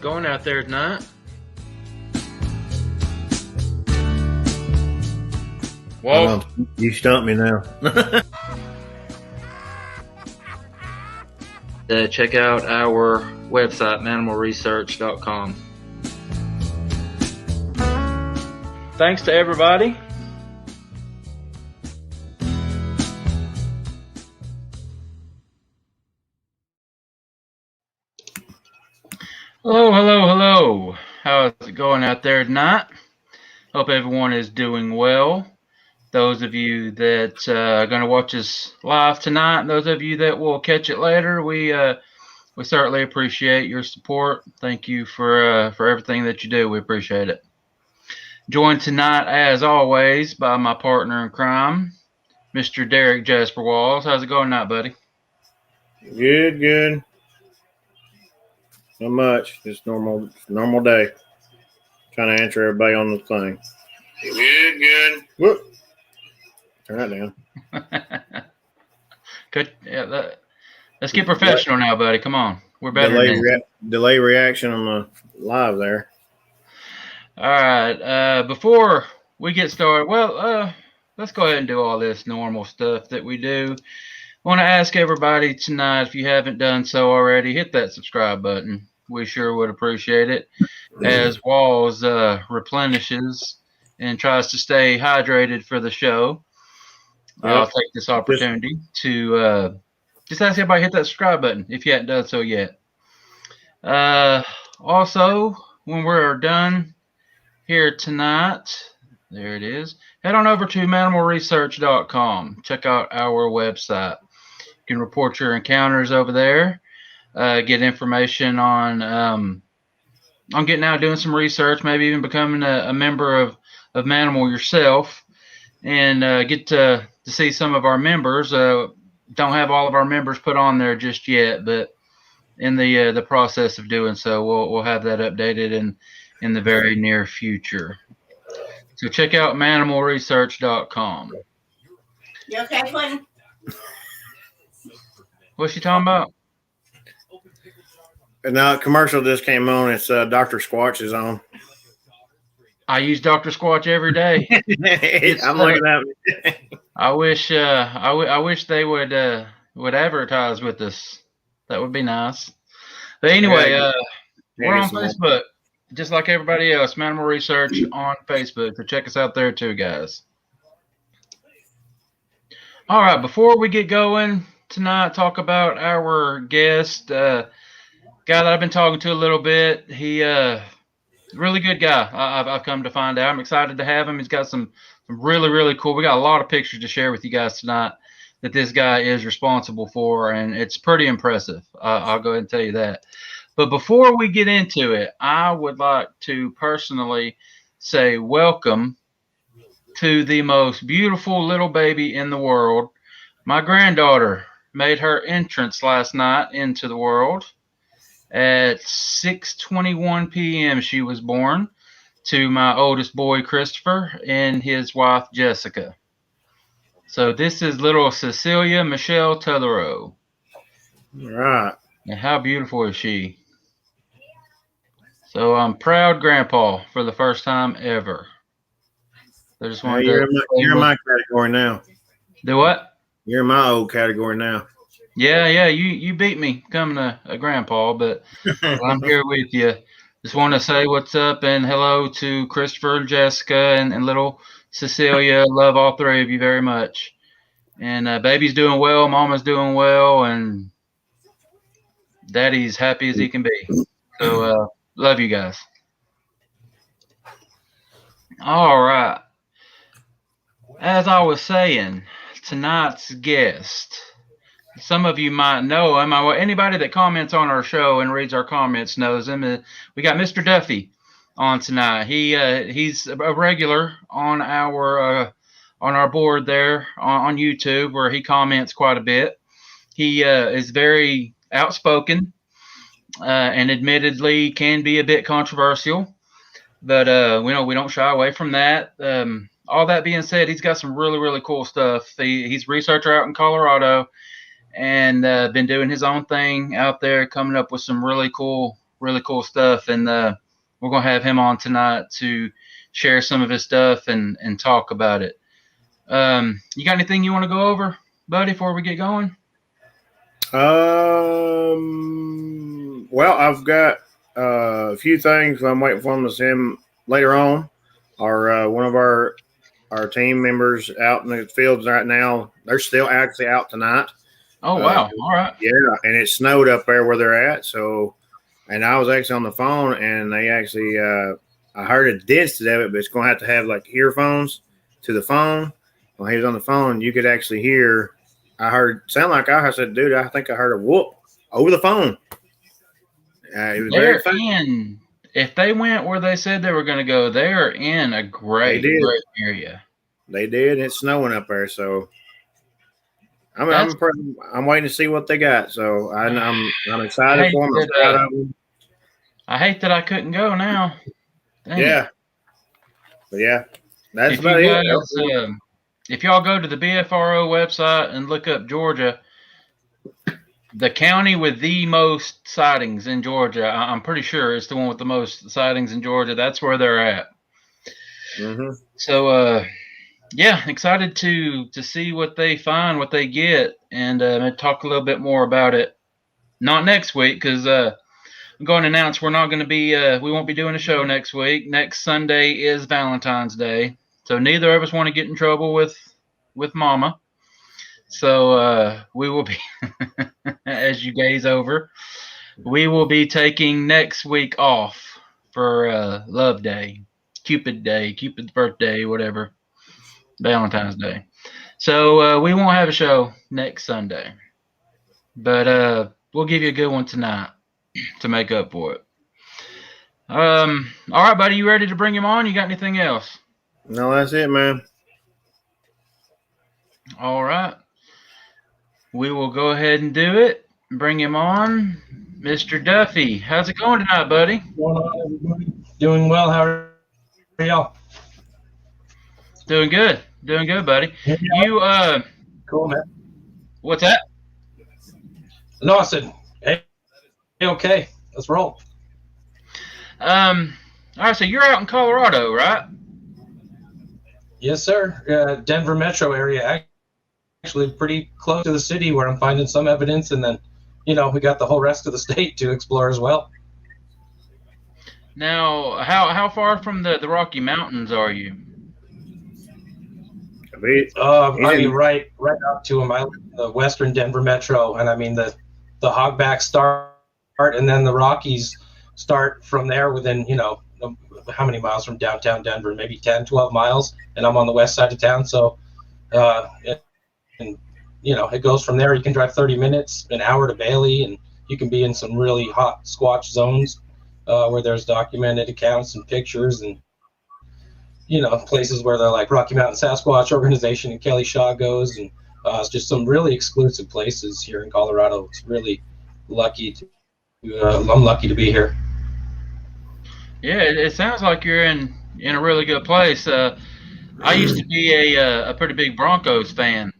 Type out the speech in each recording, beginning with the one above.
going out there tonight? Well, you stumped me now. Check out our website, MRSSI.com. Thanks to everybody. Hello. How's it going out there tonight? Hope everyone is doing well. Those of you that are going to watch us live tonight, and those of you that will catch it later, we certainly appreciate your support. Thank you for everything that you do. We appreciate it. Joined tonight, as always, by my partner in crime, Mr. Derek Jasper Walls. How's it going tonight, buddy? Good. Not much. Just normal day. Trying to answer everybody on the thing. Good. Whoop. Turn that down. Good. Yeah, let's get professional now, buddy. Come on. We're better. Delay reaction on the live there. All right. Before we get started, let's go ahead and do all this normal stuff that we do. I want to ask everybody tonight, if you haven't done so already, hit that subscribe button. We sure would appreciate it. As Walls replenishes and tries to stay hydrated for the show, yep. I'll take this opportunity to just ask everybody to hit that subscribe button if you hadn't done so yet. Also, when we're done here tonight, there it is, head on over to MannimalResearch.com. Check out our website. You can report your encounters over there. Get information on getting out, doing some research, maybe even becoming a member of Mannimal yourself, and get to see some of our members. Don't have all of our members put on there just yet, but in the process of doing so, we'll have that updated in the very near future. So check out MannimalResearch.com. You okay, Quentin? What's she talking about? Now, commercial just came on. It's Dr. Squatch is on. I use Dr. Squatch every day. I'm looking at it. I wish they would advertise with us. That would be nice. But anyway, we're on Facebook, just like everybody else. Mannimal Research on Facebook. So check us out there too, guys. All right, before we get going tonight, talk about our guest. Guy that I've been talking to a little bit. He really good guy. I've come to find out. I'm excited to have him. He's got some really cool. We got a lot of pictures to share with you guys tonight that this guy is responsible for, and it's pretty impressive. I'll go ahead and tell you that. But before we get into it, I would like to personally say welcome to the most beautiful little baby in the world. My granddaughter made her entrance last night into the world. At 6:21 p.m. she was born to my oldest boy, Christopher, and his wife, Jessica. So this is little Cecilia Michelle Tellereau. Right. And how beautiful is she? So I'm proud grandpa for the first time ever. I just wanted you're in my category now. Do what? You're in my old category now. Yeah, you beat me coming a grandpa, but I'm here with you. Just want to say what's up and hello to Christopher and Jessica and little Cecilia. Love all three of you very much. And baby's doing well, mama's doing well, and daddy's happy as he can be. So love you guys. All right. As I was saying, tonight's guest, some of you might know him. Anybody that comments on our show and reads our comments knows him. We got Mr. Duffy on tonight. He's a regular on our board there on YouTube, where he comments quite a bit. He is very outspoken and admittedly can be a bit controversial, but we don't shy away from that. All that being said, he's got some really cool stuff. He's a researcher out in Colorado, and been doing his own thing out there, coming up with some really cool really cool stuff, and we're gonna have him on tonight to share some of his stuff and talk about it. You got anything you want to go over, buddy, before we get going? Well, I've got a few things I'm waiting for him to send later on. One of our team members out in the fields right now, they're still actually out tonight. Oh, wow. All right. Yeah, and it snowed up there where they're at. So, and I was actually on the phone, and they actually, I heard a distance of it, but it's going to have like earphones to the phone. When he was on the phone, you could actually hear. I said, dude, I think I heard a whoop over the phone. It was very funny. If they went where they said they were going to go, they are in a great area. They did. It's snowing up there, so I'm waiting to see what they got. So I'm excited for them. I hate that I couldn't go now. Dang. Yeah, but yeah, that's about it. If y'all go to the BFRO website and look up Georgia, the county with the most sightings in Georgia, I'm pretty sure it's the one with the most sightings in Georgia. That's where they're at. Mm-hmm. So, yeah, excited to see what they find, what they get, and talk a little bit more about it. Not next week, because I'm going to announce we're not going to be, we won't be doing a show next week. Next Sunday is Valentine's Day. So neither of us want to get in trouble with Mama. So we will be, as you gaze over, we will be taking next week off for Love Day, Cupid's birthday, whatever, Valentine's Day. So we won't have a show next Sunday, but we'll give you a good one tonight to make up for it. All right, buddy, you ready to bring him on? You got anything else? No, that's it, man. All right. We will go ahead and do it. Bring him on. Mr. Duffy, how's it going tonight, buddy? What's going on, everybody? Doing well. How are y'all? Doing good. Doing good, buddy. You, cool, man. What's that? No, I said, hey, okay, let's roll. All right, so you're out in Colorado, right? Yes, sir. Denver metro area, actually pretty close to the city where I'm finding some evidence, and then, we got the whole rest of the state to explore as well. Now, how far from the Rocky Mountains are you? Right up to them. I live in the western Denver metro, and I mean the hogbacks start, and then the Rockies start from there within, how many miles from downtown Denver? Maybe 10, 12 miles, and I'm on the west side of town. So, it goes from there. You can drive 30 minutes, an hour to Bailey, and you can be in some really hot Squatch zones where there's documented accounts and pictures and, places where they're like Rocky Mountain Sasquatch organization and Kelly Shaw goes. And it's just some really exclusive places here in Colorado. It's really lucky I'm lucky to be here. Yeah, it sounds like you're in a really good place. I used to be a pretty big Broncos fan,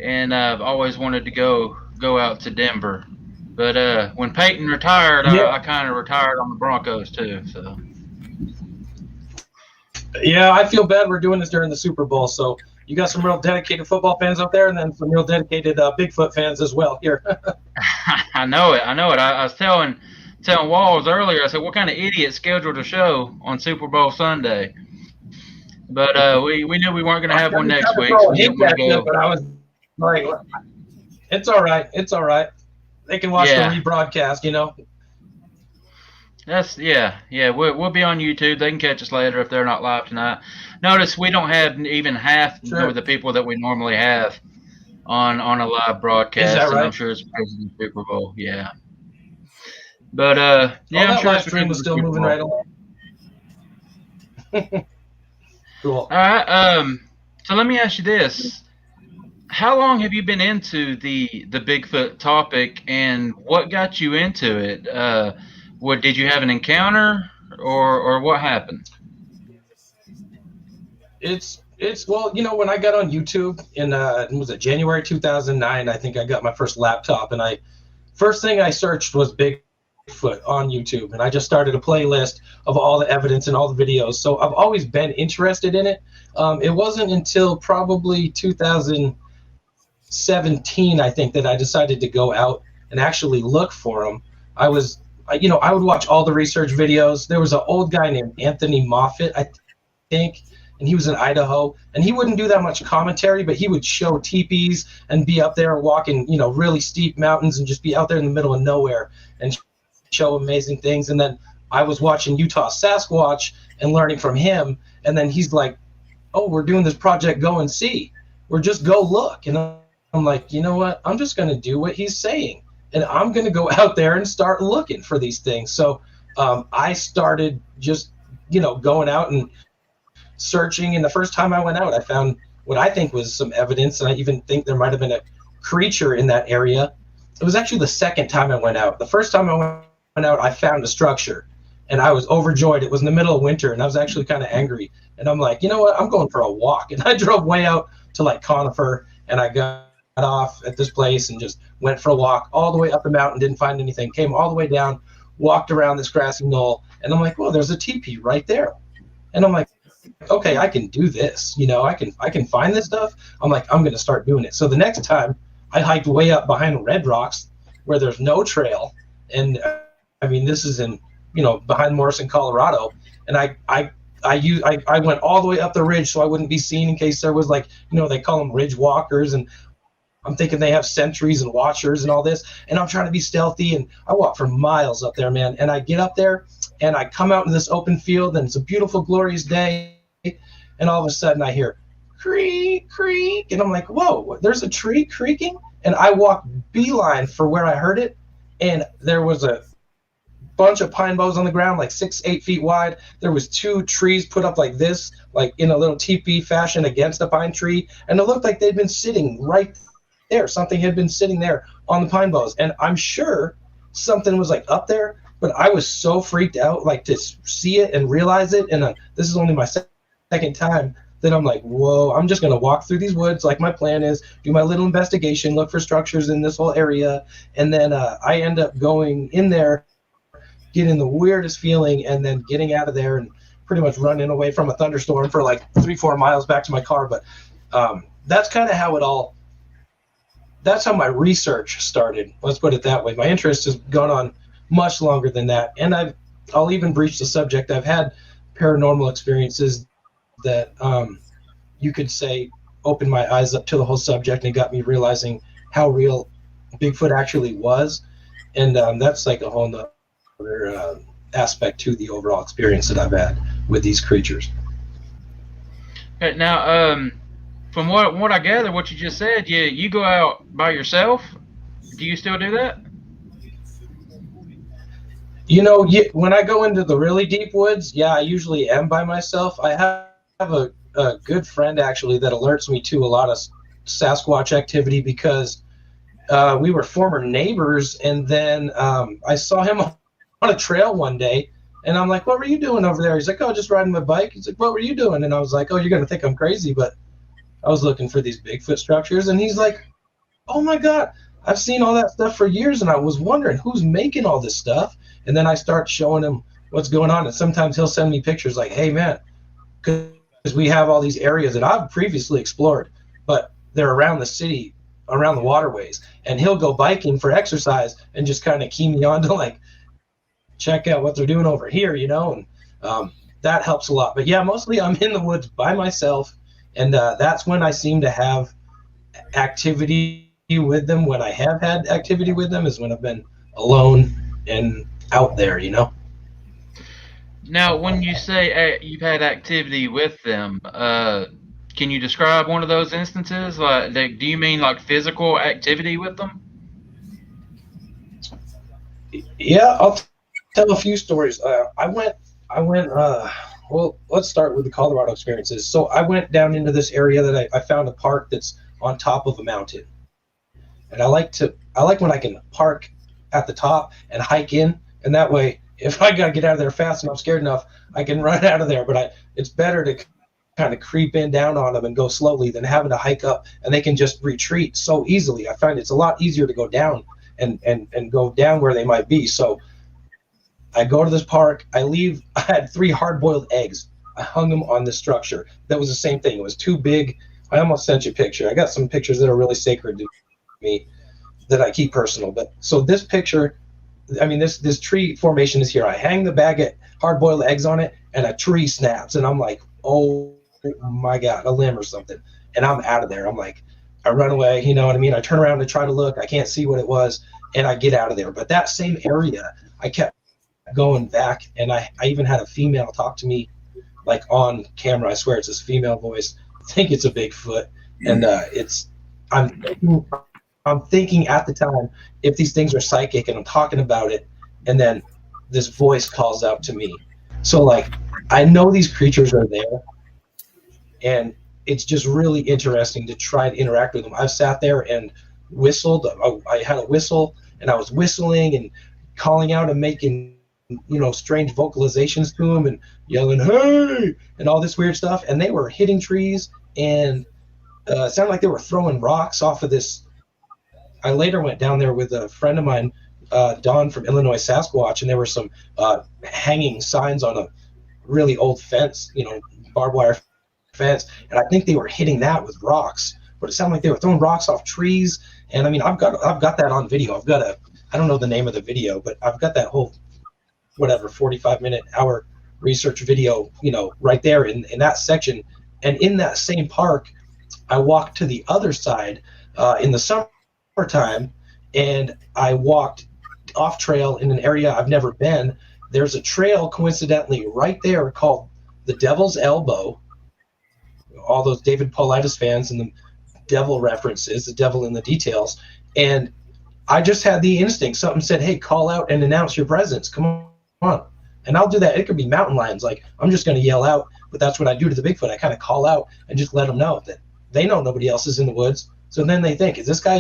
and I've always wanted to go out to Denver. But when Peyton retired, I kind of retired on the Broncos too. So. Yeah, I feel bad we're doing this during the Super Bowl. So you got some real dedicated football fans out there, and then some real dedicated Bigfoot fans as well here. I know it. I was telling Walls earlier, I said, what kind of idiot scheduled a show on Super Bowl Sunday? But we knew we weren't going to have one next week. So but I was like, it's all right. It's all right. They can watch the rebroadcast, We'll be on YouTube. They can catch us later if they're not live tonight. Notice we don't have even half of the people that we normally have on a live broadcast. Is that right? I'm sure it's because of the Super Bowl. Yeah. But I'm sure live stream was still moving right along. Cool. All right. So let me ask you this: how long have you been into the Bigfoot topic, and what got you into it? Did you have an encounter, or what happened? It's when I got on YouTube in was it January 2009? I think I got my first laptop, and first thing I searched was Bigfoot, Bigfoot on YouTube, and I just started a playlist of all the evidence and all the videos. So I've always been interested in it. It wasn't until probably 2017, I think, that I decided to go out and actually look for them. I would watch all the research videos. There was an old guy named Anthony Moffat, I think, and he was in Idaho, and he wouldn't do that much commentary, but he would show teepees and be up there walking, really steep mountains and just be out there in the middle of nowhere and show amazing things. And then I was watching Utah Sasquatch and learning from him, and then he's like, oh, we're doing this project, go and see. We're just go look. And I'm like, you know what? I'm just going to do what he's saying, and I'm going to go out there and start looking for these things. So I started just, going out and searching. And the first time I went out, I found what I think was some evidence, and I even think there might have been a creature in that area. It was actually the second time I went out. The first time I went out, I found a structure, and I was overjoyed. It was in the middle of winter, and I was actually kind of angry. And I'm like, you know what? I'm going for a walk. And I drove way out to like Conifer, and I got off at this place and just went for a walk all the way up the mountain, didn't find anything, came all the way down, walked around this grassy knoll, and I'm like, well, there's a teepee right there. And I'm like, okay, I can do this. I can find this stuff. I'm like, I'm going to start doing it. So the next time I hiked way up behind Red Rocks where there's no trail. And this is in, behind Morrison, Colorado. And I went all the way up the ridge so I wouldn't be seen in case there was they call them ridge walkers. And I'm thinking they have sentries and watchers and all this. And I'm trying to be stealthy. And I walk for miles up there, man. And I get up there and I come out in this open field, and it's a beautiful, glorious day. And all of a sudden I hear creak, creak. And I'm like, whoa, there's a tree creaking? And I walk beeline for where I heard it. And there was a bunch of pine boughs on the ground, like 6-8 feet wide. There was 2 trees put up like this, like in a little teepee fashion against a pine tree. And it looked like they'd been sitting right there. Something had been sitting there on the pine boughs. And I'm sure something was like up there, but I was so freaked out, like to see it and realize it. And this is only my second time that I'm like, whoa, I'm just going to walk through these woods like my plan is, do my little investigation, look for structures in this whole area. And then I end up going in there, getting the weirdest feeling, and then getting out of there and pretty much running away from a thunderstorm for like 3-4 miles back to my car. But that's kind of how that's how my research started. Let's put it that way. My interest has gone on much longer than that. And I'll even breach the subject. I've had paranormal experiences that you could say opened my eyes up to the whole subject and got me realizing how real Bigfoot actually was. And that's like a whole nother aspect to the overall experience that I've had with these creatures. Okay, now, from what I gather, what you just said, you go out by yourself. Do you still do that? When I go into the really deep woods, I usually am by myself. I have a good friend actually that alerts me to a lot of Sasquatch activity because we were former neighbors, and then I saw him on a trail one day, and I'm like, what were you doing over there? He's like, oh, just riding my bike. He's like, what were you doing? And I was like, oh, you're going to think I'm crazy, but I was looking for these Bigfoot structures. And he's like, oh my God, I've seen all that stuff for years, and I was wondering who's making all this stuff. And then I start showing him what's going on, and sometimes he'll send me pictures like, hey man, because we have all these areas that I've previously explored, but they're around the city, around the waterways, and he'll go biking for exercise and just kind of key me on to like check out what they're doing over here, and that helps a lot. But mostly I'm in the woods by myself, and that's when I seem to have activity with them. When I have had activity with them is when I've been alone and out there, Now, when you say you've had activity with them, can you describe one of those instances? Like, do you mean like physical activity with them? Yeah, I'll tell a few stories. I went. Well, let's start with the Colorado experiences. So I went down into this area that I found a park that's on top of a mountain, and I like when I can park at the top and hike in, and that way, if I gotta get out of there fast and I'm scared enough, I can run out of there. But it's better to kind of creep in down on them and go slowly than having to hike up, and they can just retreat so easily. I find it's a lot easier to go down and go down where they might be. So I go to this park. I leave. I had 3 hard-boiled eggs. I hung them on this structure. That was the same thing. It was too big. I almost sent you a picture. I got some pictures that are really sacred to me that I keep personal. But so this picture, I mean, this tree formation is here. I hang the bag of hard-boiled eggs on it, and a tree snaps, and I'm like, oh my God, a limb or something. And I'm out of there. I'm like, I run away. You know what I mean? I turn around to try to look. I can't see what it was, and I get out of there. But that same area, I kept going back, and I even had a female talk to me, like on camera. I swear it's this female voice. I think it's a Bigfoot, and I'm thinking at the time, if these things are psychic, and I'm talking about it, and then this voice calls out to me. So like, I know these creatures are there, and it's just really interesting to try to interact with them. I've sat there and whistled. I had a whistle, and I was whistling and calling out and making, you know, strange vocalizations to them and yelling, hey, and all this weird stuff. And they were hitting trees, and it sounded like they were throwing rocks off of this. I later went down there with a friend of mine, Don from Illinois Sasquatch, and there were some hanging signs on a really old fence, you know, barbed wire fence. And I think they were hitting that with rocks, but it sounded like they were throwing rocks off trees. And I mean, I've got that on video. I don't know the name of the video, but I've got that whole, whatever, 45-minute, hour research video, you know, right there in that section. And in that same park, I walked to the other side in the summertime, and I walked off trail in an area I've never been. There's a trail coincidentally right there called the Devil's Elbow. All those David Paulides fans and the devil references, the devil in the details. And I just had the instinct. Something said, hey, call out and announce your presence. Come on. And I'll do that. It could be mountain lions. Like, I'm just going to yell out, but that's what I do to the Bigfoot. I kind of call out and just let them know that they know nobody else is in the woods. So then they think, is this guy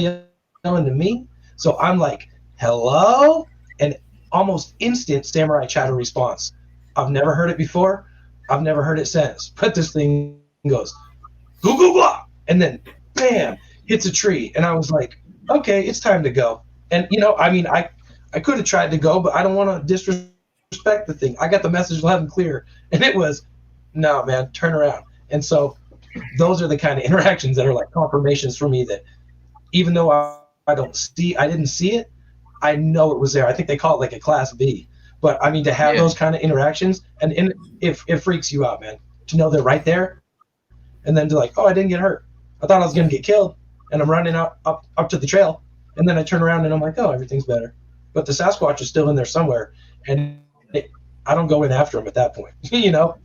yelling to me? So I'm like, hello? And almost instant samurai chatter response. I've never heard it before. I've never heard it since. But this thing goes, goo, goo, goo, and then, bam, hits a tree. And I was like, okay, it's time to go. And, you know, I mean, I could have tried to go, but I don't want to disrespect the thing. I got the message loud and clear. And it was, no, man, turn around. And so those are the kind of interactions that are like confirmations for me that even though I didn't see it, I know it was there. I think they call it like a class B. But I mean, to have those kind of interactions, and it freaks you out, man, to know they're right there. And then to like, oh, I didn't get hurt. I thought I was going to get killed. And I'm running up to the trail. And then I turn around and I'm like, oh, everything's better. But the Sasquatch is still in there somewhere. And I don't go in after him at that point. You know?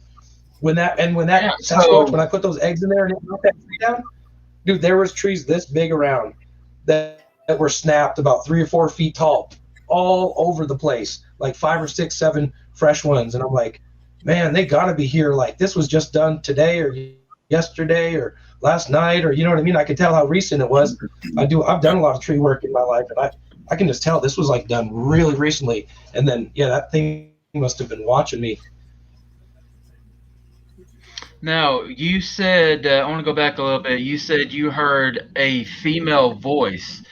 When Sasquatch, when I put those eggs in there and it knocked that tree down, dude, there was trees this big around that were snapped about 3 or 4 feet tall, all over the place, like 5 or 6, 7 fresh ones. And I'm like, man, they got to be here. Like, this was just done today or yesterday or last night, or you know what I mean? I could tell how recent it was. I've done a lot of tree work in my life, and I can just tell this was like done really recently. And then, yeah, that thing must have been watching me. Now, you said, I want to go back a little bit. You said you heard a female voice.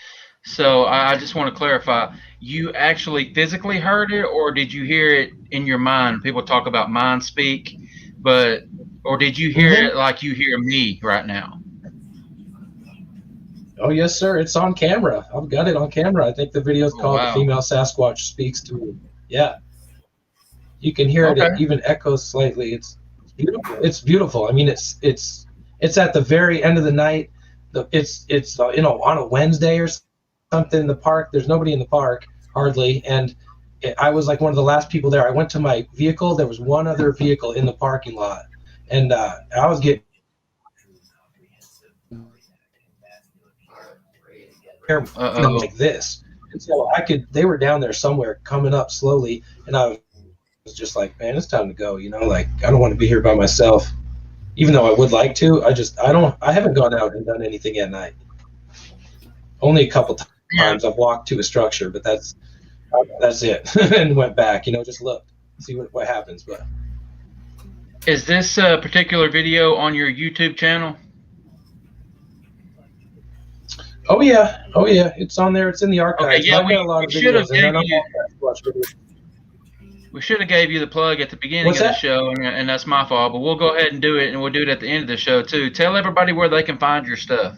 So I just want to clarify, you actually physically heard it, or did you hear it in your mind? People talk about mind speak, or did you hear it like you hear me right now? Oh, yes, sir. It's on camera. I've got it on camera. I think the video is called wow. The Female Sasquatch Speaks to Me. Yeah. You can hear it. It even echoes slightly. It's beautiful. It's beautiful. I mean, it's at the very end of the night. It's you know, on a Wednesday or something in the park. There's nobody in the park, hardly. And I was like one of the last people there. I went to my vehicle. There was one other vehicle in the parking lot. And I was getting like this. And so they were down there somewhere coming up slowly. And I was just like, man, it's time to go. You know, like, I don't want to be here by myself, even though I would like to. I haven't gone out and done anything at night. Only a couple times I've walked to a structure, but that's it. And went back, you know, just looked, see what happens. But is this particular video on your YouTube channel? Oh yeah, it's on there. It's in the archives. Okay, yeah, I've got a lot of videos, and then I'm We should have gave you the plug at the beginning What's of the that? show, and that's my fault. But we'll go ahead and do it, and we'll do it at the end of the show too. Tell everybody where they can find your stuff.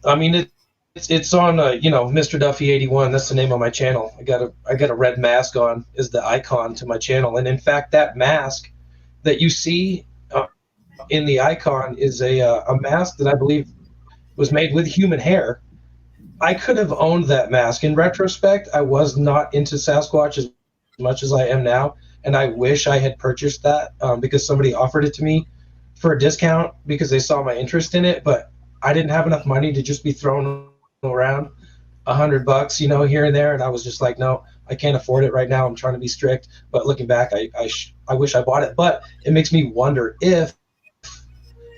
I mean, it's on Mr Duffy 81. That's the name of my channel. I got a red mask on is the icon to my channel, and in fact, that mask that you see in the icon is a mask that I believe was made with human hair. I could have owned that mask. In retrospect, I was not into Sasquatch as much as I am now, and I wish I had purchased that because somebody offered it to me for a discount because they saw my interest in it, but I didn't have enough money to just be throwing around $100, here and there, and I was just like, no, I can't afford it right now. I'm trying to be strict, but looking back, I wish I bought it. But it makes me wonder if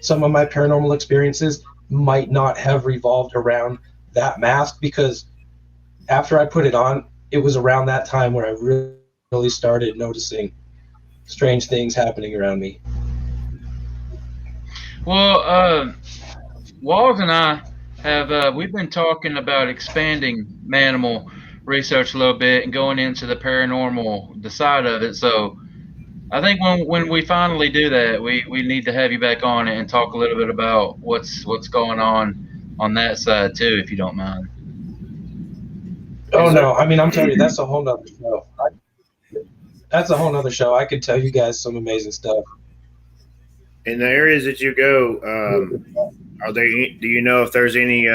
some of my paranormal experiences might not have revolved around that mask, because after I put it on, it was around that time where I really started noticing strange things happening around me. Well, Walls and I have we've been talking about expanding Mannimal research a little bit and going into the paranormal, the side of it. So I think when we finally do that, we need to have you back on and talk a little bit about what's going on that side too, if you don't mind. Oh no, I mean, I'm telling you, that's a whole nother show. That's a whole nother show. I could tell you guys some amazing stuff. In the areas that you go, are there? Do you know if there's any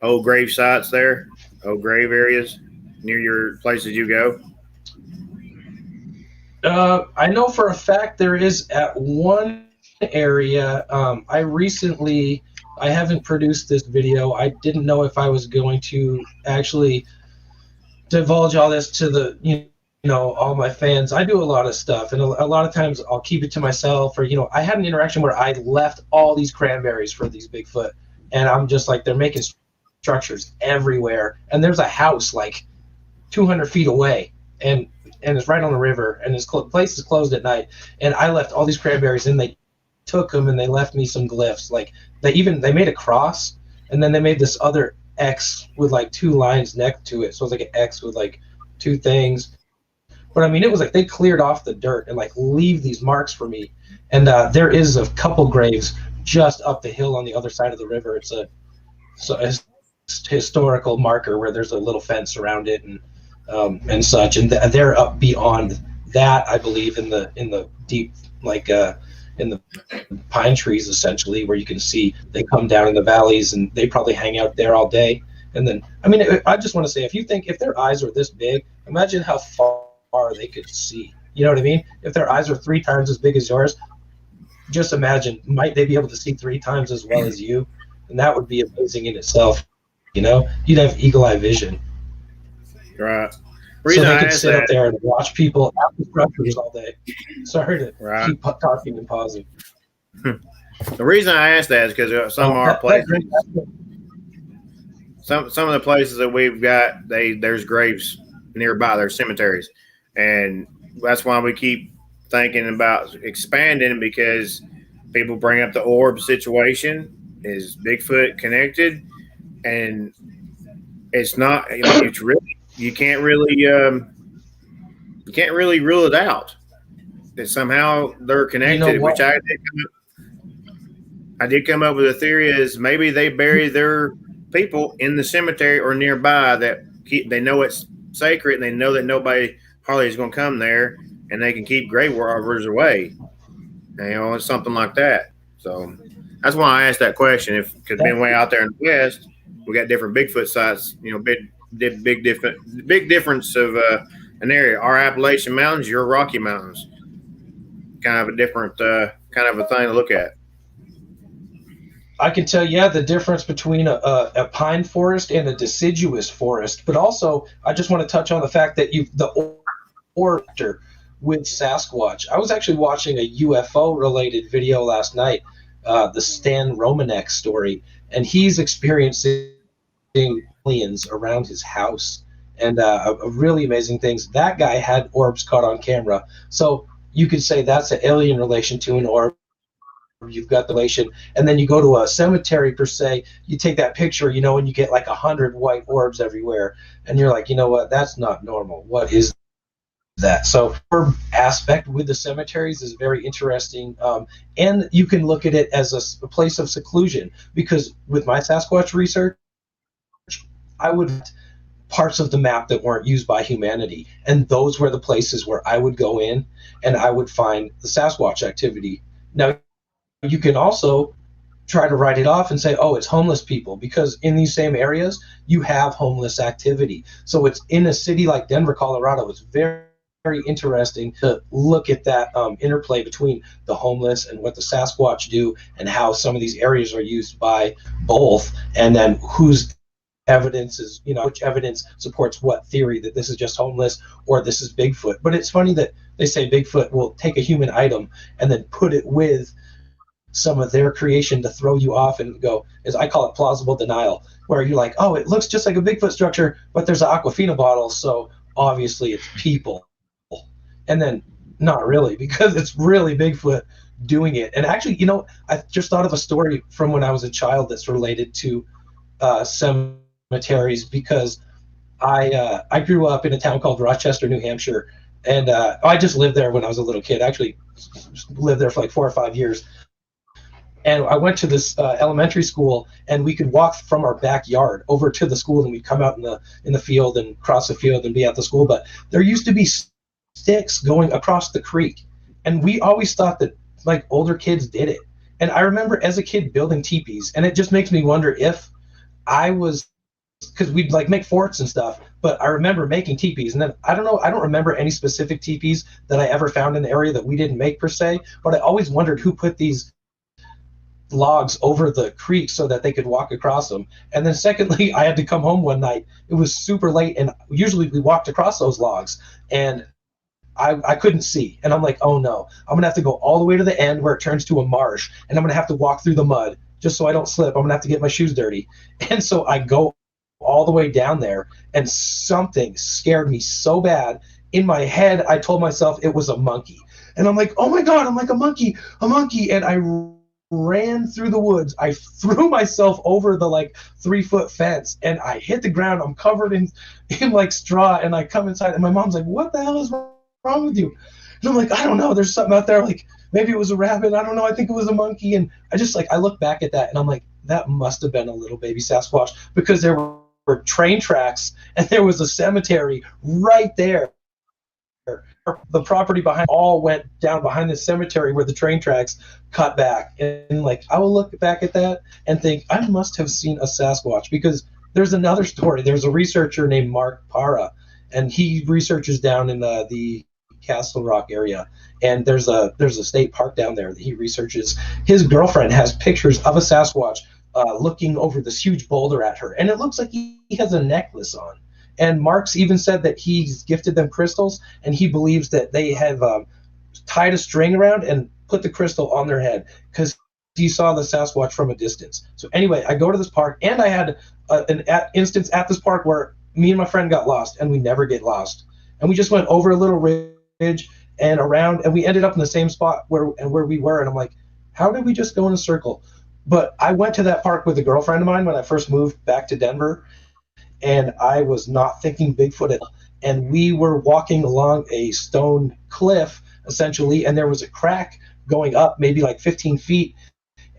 old grave sites there, old grave areas near your places you go? I know for a fact there is at one area. I haven't produced this video. I didn't know if I was going to actually divulge all this to the all my fans. I do a lot of stuff, and a lot of times I'll keep it to myself. Or I had an interaction where I left all these cranberries for these Bigfoot, and I'm just like, they're making structures everywhere, and there's a house like 200 feet away, and it's right on the river, and this place is closed at night, and I left all these cranberries, and they took them, and they left me some glyphs. Like they made a cross, and then they made this other X with like two lines next to it, so it was like an X with like two things. But I mean, it was like they cleared off the dirt and like leave these marks for me. And there is a couple graves just up the hill on the other side of the river. It's a historical marker where there's a little fence around it and such. And they're up beyond that, I believe, in the deep, like in the pine trees, essentially, where you can see they come down in the valleys, and they probably hang out there all day. And then, I mean, I just want to say, if their eyes were this big, imagine how far they could see. You know what I mean? If their eyes are 3 times as big as yours, just imagine, might they be able to see 3 times as well as you? And that would be amazing in itself. You'd have eagle eye vision. Right. So they could sit up there and watch people at the structures all day. Sorry to keep talking and pausing. The reason I asked that is because some of our places, some of the places that we've got, there's graves nearby, there's cemeteries, and that's why we keep thinking about expanding, because people bring up the orb situation. Is Bigfoot connected? And it's not. It's really, you can't really rule it out that somehow they're connected. Which I did come up with a theory is maybe they bury their people in the cemetery or nearby that they know it's sacred, and they know that nobody hardly is going to come there, and they can keep grave robbers away. It's something like that. So that's why I asked that question. Because being way out there in the west, we got different Bigfoot sites. Big difference of an area. Our Appalachian Mountains, your Rocky Mountains. Kind of a different kind of a thing to look at. I can tell you the difference between a pine forest and a deciduous forest. But also, I just want to touch on the fact that the order with Sasquatch. I was actually watching a UFO-related video last night, the Stan Romanek story, and he's experiencing aliens around his house, and really amazing things. That guy had orbs caught on camera, so you could say that's an alien relation to an orb. you've got the relation, and then you go to a cemetery per se, you take that picture, you know, and you get like 100 white orbs everywhere, and you're like, you know what, that's not normal. What is that? So our aspect with the cemeteries is very interesting, and you can look at it as a place of seclusion, because with my Sasquatch research, I would parts of the map that weren't used by humanity, and those were the places where I would go in and I would find the Sasquatch activity. Now, you can also try to write it off and say, oh, it's homeless people, because in these same areas you have homeless activity. So it's in a city like Denver, Colorado. It's very interesting to look at that interplay between the homeless and what the Sasquatch do, and how some of these areas are used by both, and then whose evidence is, you know, which evidence supports what theory, that this is just homeless or this is Bigfoot. But it's funny that they say Bigfoot will take a human item and then put it with some of their creation to throw you off and go, as I call it, plausible denial, where you're like, oh, it looks just like a Bigfoot structure, but there's an Aquafina bottle, so obviously it's people. And then not really, because it's really Bigfoot doing it. And actually, you know, I just thought of a story from when I was a child that's related to cemeteries, because I grew up in a town called Rochester, New Hampshire, and I just lived there when I was a little kid. I actually lived there for like 4 or 5 years. And I went to this elementary school, and we could walk from our backyard over to the school, and we'd come out in the field and cross the field and be at the school. But there used to be sticks going across the creek, and we always thought that like older kids did it. And I remember as a kid building teepees, and it just makes me wonder if I was, because we'd like make forts and stuff, but I remember making teepees. And then I don't remember any specific teepees that I ever found in the area that we didn't make per se, but I always wondered who put these logs over the creek so that they could walk across them. And then secondly, I had to come home one night. It was super late, and usually we walked across those logs, and I couldn't see. And I'm like, oh no, I'm gonna have to go all the way to the end where it turns to a marsh, and I'm gonna have to walk through the mud just so I don't slip. I'm gonna have to get my shoes dirty. And so I go all the way down there, and something scared me so bad. In my head, I told myself it was a monkey. And I'm like, oh my God, I'm like, a monkey. And I ran through the woods. I threw myself over the like 3-foot fence, and I hit the ground. I'm covered in like straw, and I come inside, and my mom's like, what the hell is wrong with you? And I'm like, I don't know, there's something out there, like maybe it was a rabbit, I don't know, I think it was a monkey. And I just like, I look back at that, and I'm like, that must have been a little baby Sasquatch, because there were train tracks, and there was a cemetery right there. The property behind all went down behind the cemetery where the train tracks cut back. And like, I will look back at that and think, I must have seen a Sasquatch. Because there's another story. There's a researcher named Mark Para, and he researches down in the Castle Rock area. And there's a state park down there that he researches. His girlfriend has pictures of a Sasquatch looking over this huge boulder at her, and it looks like he has a necklace on. And Mark's even said that he's gifted them crystals, and he believes that they have tied a string around and put the crystal on their head, because he saw the Sasquatch from a distance. So anyway, I go to this park, and I had an instance at this park where me and my friend got lost, and we never get lost. And we just went over a little ridge and around, and we ended up in the same spot where we were. And I'm like, how did we just go in a circle? But I went to that park with a girlfriend of mine when I first moved back to Denver, and I was not thinking Bigfoot at all. And we were walking along a stone cliff, essentially, and there was a crack going up maybe like 15 feet.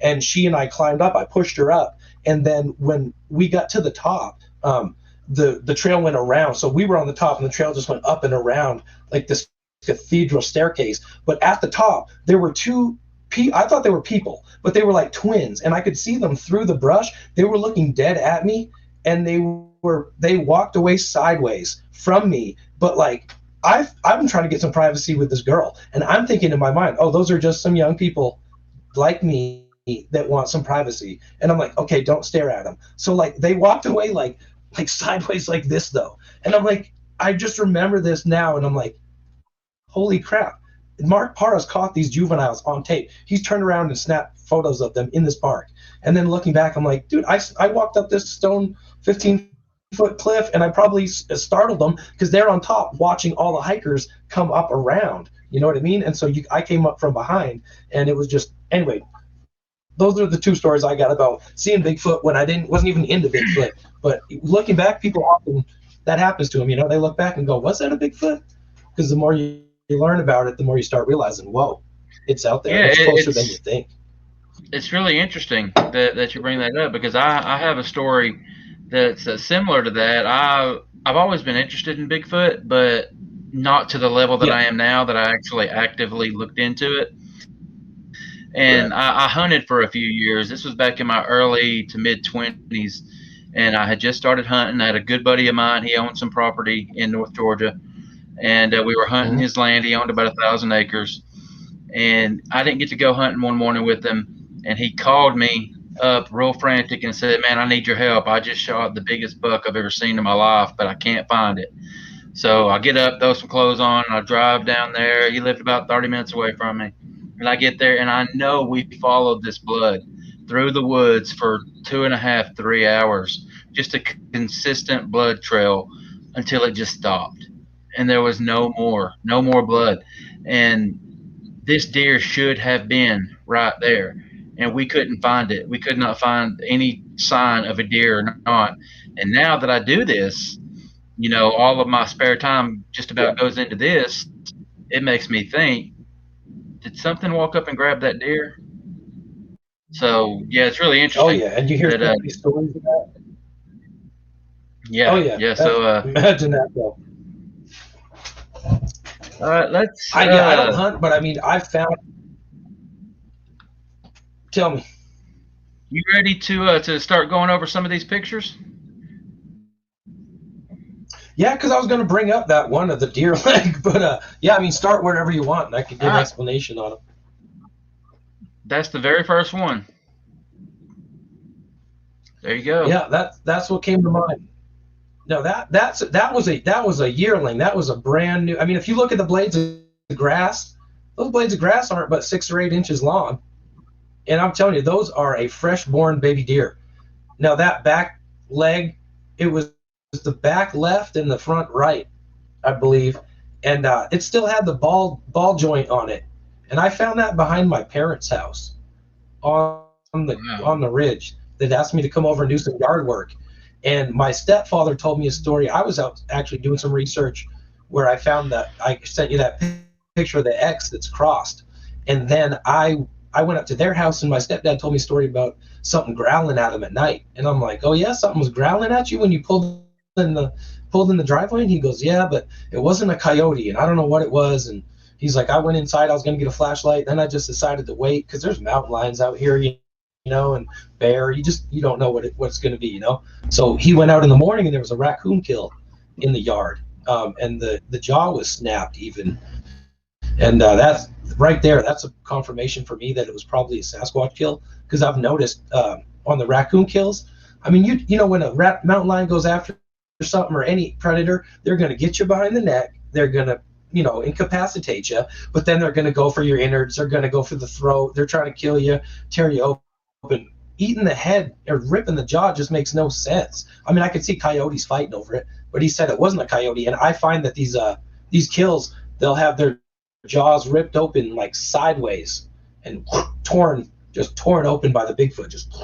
And she and I climbed up. I pushed her up. And then when we got to the top, the trail went around. So we were on the top, and the trail just went up and around like this cathedral staircase. But at the top, there were two I thought they were people, but they were like twins. And I could see them through the brush. They were looking dead at me, and they walked away sideways from me. But like, I've been trying to get some privacy with this girl, and I'm thinking in my mind, oh, those are just some young people like me that want some privacy. And I'm like, okay, don't stare at them. So like, they walked away like sideways like this though. And I'm like, I just remember this now, and I'm like, holy crap, Mark Para's caught these juveniles on tape. He's turned around and snapped photos of them in this park. And then looking back, I'm like, dude, I walked up this stone 15-foot cliff, and I probably startled them, because they're on top watching all the hikers come up around. You know what I mean? And so I came up from behind, and it was just, anyway, those are the two stories I got about seeing Bigfoot when I wasn't even into Bigfoot. But looking back, people often, that happens to them. You know, they look back and go, "Was that a Bigfoot?" Because the more you learn about it, the more you start realizing, "Whoa, it's out there. Yeah, It's closer than you think." it's really interesting that you bring that up, because I have a story that's similar to that. I've always been interested in Bigfoot, but not to the level that Yeah, I am now, that I actually actively looked into it. right. And I hunted for a few years. This was back in my early to mid 20s, and I had just started hunting. I had a good buddy of mine. He owned some property in North Georgia, and we were hunting Mhm. his land. He owned about 1,000 acres, and I didn't get to go hunting one morning with him. And he called me up real frantic and said, "Man, I need your help. I just shot the biggest buck I've ever seen in my life, but I can't find it." So I get up, throw some clothes on, and I drive down there. He lived about 30 minutes away from me. And I get there, and I know we followed this blood through the woods for 2.5, 3 hours, just a consistent blood trail until it just stopped. And there was no more blood. And this deer should have been right there. And we couldn't find it. We could not find any sign of a deer or not. And now that I do this, all of my spare time just Yeah. about goes into this. It makes me think, did something walk up and grab that deer? So yeah, it's really Oh interesting yeah, and you hear that so many stories of that. Oh yeah, yeah, yeah. that's, So imagine that though. let's I don't hunt, but I mean I've found. Tell me. you ready to start going over some of these pictures? Yeah, because I was going to bring up that one of the deer leg, but yeah, I mean, start wherever you want, and I could All give an right, explanation on it. that's the very first one. There you go. Yeah, that's what came to mind. No, that was a yearling. That was a brand new. I mean, if you look at the blades of grass, those blades of grass aren't but 6 or 8 inches long, and I'm telling you, those are a fresh-born baby deer. Now that back leg, it was the back left and the front right, I believe, and it still had the ball joint on it. And I found that behind my parents' house on the Wow. on the ridge. They'd asked me to come over and do some yard work. And my stepfather told me a story. I was out actually doing some research where I found that I sent you that picture of the X that's crossed. And then I went up to their house and my stepdad told me a story about something growling at him at night. And I'm like, oh yeah, something was growling at you when you pulled in the driveway? And he goes, yeah, but it wasn't a coyote, and I don't know what it was. And he's like, I went inside, I was going to get a flashlight, then I just decided to wait because there's mountain lions out here, you know, and bear. You don't know what's going to be, you know. So he went out in the morning, and there was a raccoon kill in the yard, and the jaw was snapped even. And that's right there. That's a confirmation for me that it was probably a Sasquatch kill, because I've noticed on the raccoon kills. I mean, you know, when a mountain lion goes after something or any predator, they're going to get you behind the neck. They're going to, you know, incapacitate you, but then they're going to go for your innards. They're going to go for the throat. They're trying to kill you, tear you open. Eating the head or ripping the jaw just makes no sense. I mean, I could see coyotes fighting over it, but he said it wasn't a coyote. And I find that these kills, they'll have their jaws ripped open like sideways and torn open by the Bigfoot, just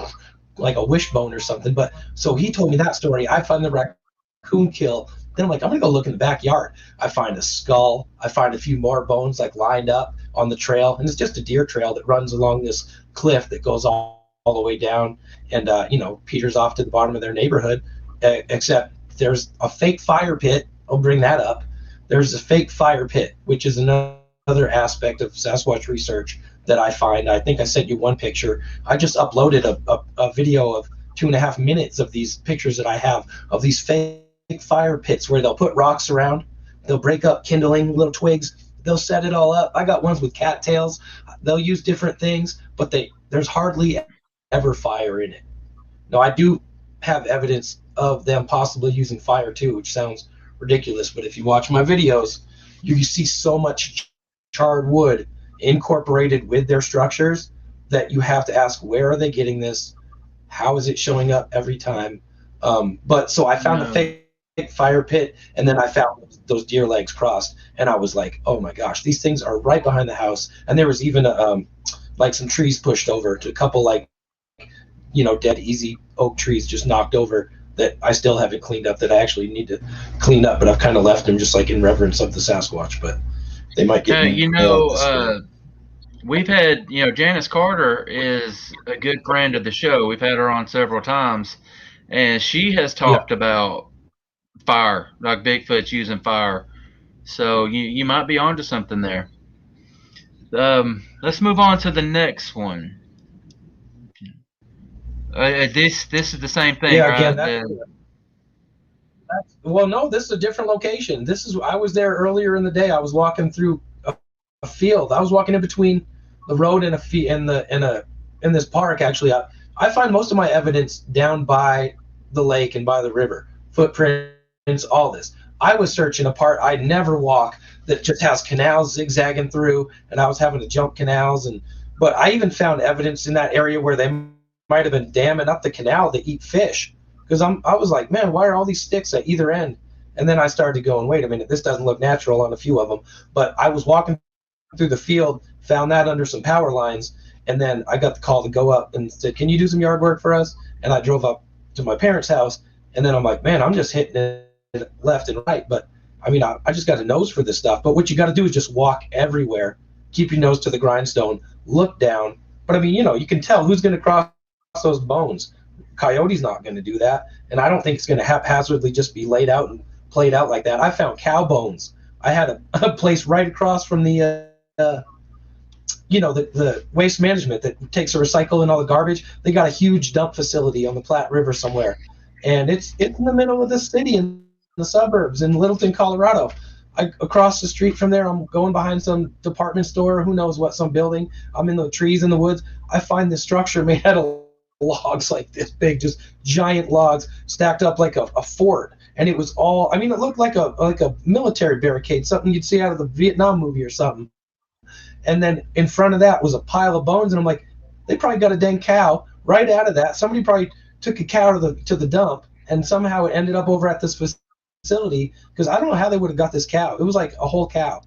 like a wishbone or something. But so he told me that story. I find the raccoon kill. Then I'm like, I'm gonna go look in the backyard. I find a skull. I find a few more bones like lined up on the trail, and it's just a deer trail that runs along this cliff that goes all the way down, and you know, peters off to the bottom of their neighborhood. Except there's a fake fire pit. I'll bring that up. There's a fake fire pit, which is another aspect of Sasquatch research that I find. I think I sent you one picture. I just uploaded a video of 2.5 minutes of these pictures that I have of these fake fire pits where they'll put rocks around, they'll break up kindling, little twigs, they'll set it all up. I got ones with cattails. They'll use different things, but there's hardly ever fire in it. Now, I do have evidence of them possibly using fire too, which sounds ridiculous, but if you watch my videos, you see so much charred wood incorporated with their structures that you have to ask, where are they getting this? How is it showing up every time? But so I found the fake fire pit, and then I found those deer legs crossed, and I was like, oh my gosh, these things are right behind the house. And there was even like some trees pushed over, to a couple like, dead easy oak trees just knocked over that I still haven't cleaned up, that I actually need to clean up, but I've kind of left them just like in reverence of the Sasquatch, but they might get we've had, Janice Carter is a good friend of the show. We've had her on several times, and she has talked about fire, like Bigfoot's using fire. So you might be onto something there. Let's move on to the next one. This is the same thing, right? Again, well, no, this is a different location. I was there earlier in the day. I was walking through a field. I was walking in between the road and in this park. Actually, I find most of my evidence down by the lake and by the river. Footprints, all this. I was searching a part I'd never walk that just has canals zigzagging through, and I was having to jump canals. But I even found evidence in that area where they might have been damming up the canal to eat fish. Because I was like, man, why are all these sticks at either end? And then I started going, wait a minute, this doesn't look natural on a few of them. But I was walking through the field, found that under some power lines, and then I got the call to go up and said, can you do some yard work for us? And I drove up to my parents' house, and then I'm like, man, I'm just hitting it left and right. But I mean, I just got a nose for this stuff. But what you got to do is just walk everywhere, keep your nose to the grindstone, look down. But I mean, you can tell who's going to cross those bones. Coyote's not going to do that, and I don't think it's going to haphazardly just be laid out and played out like that. I found cow bones. I had a place right across from the waste management that takes a recycle and all the garbage. They got a huge dump facility on the Platte River somewhere, and it's in the middle of the city in the suburbs in Littleton, Colorado. Across the street from there, I'm going behind some department store, who knows what, some building. I'm in the trees in the woods. I find this structure made out of logs like this big, just giant logs stacked up like a fort. And it was all, I mean, it looked like a military barricade, something you'd see out of the Vietnam movie or something. And then in front of that was a pile of bones, and I'm like, they probably got a dang cow right out of that. Somebody probably took a cow to the dump, and somehow it ended up over at this facility, because I don't know how they would have got this cow. It was like a whole cow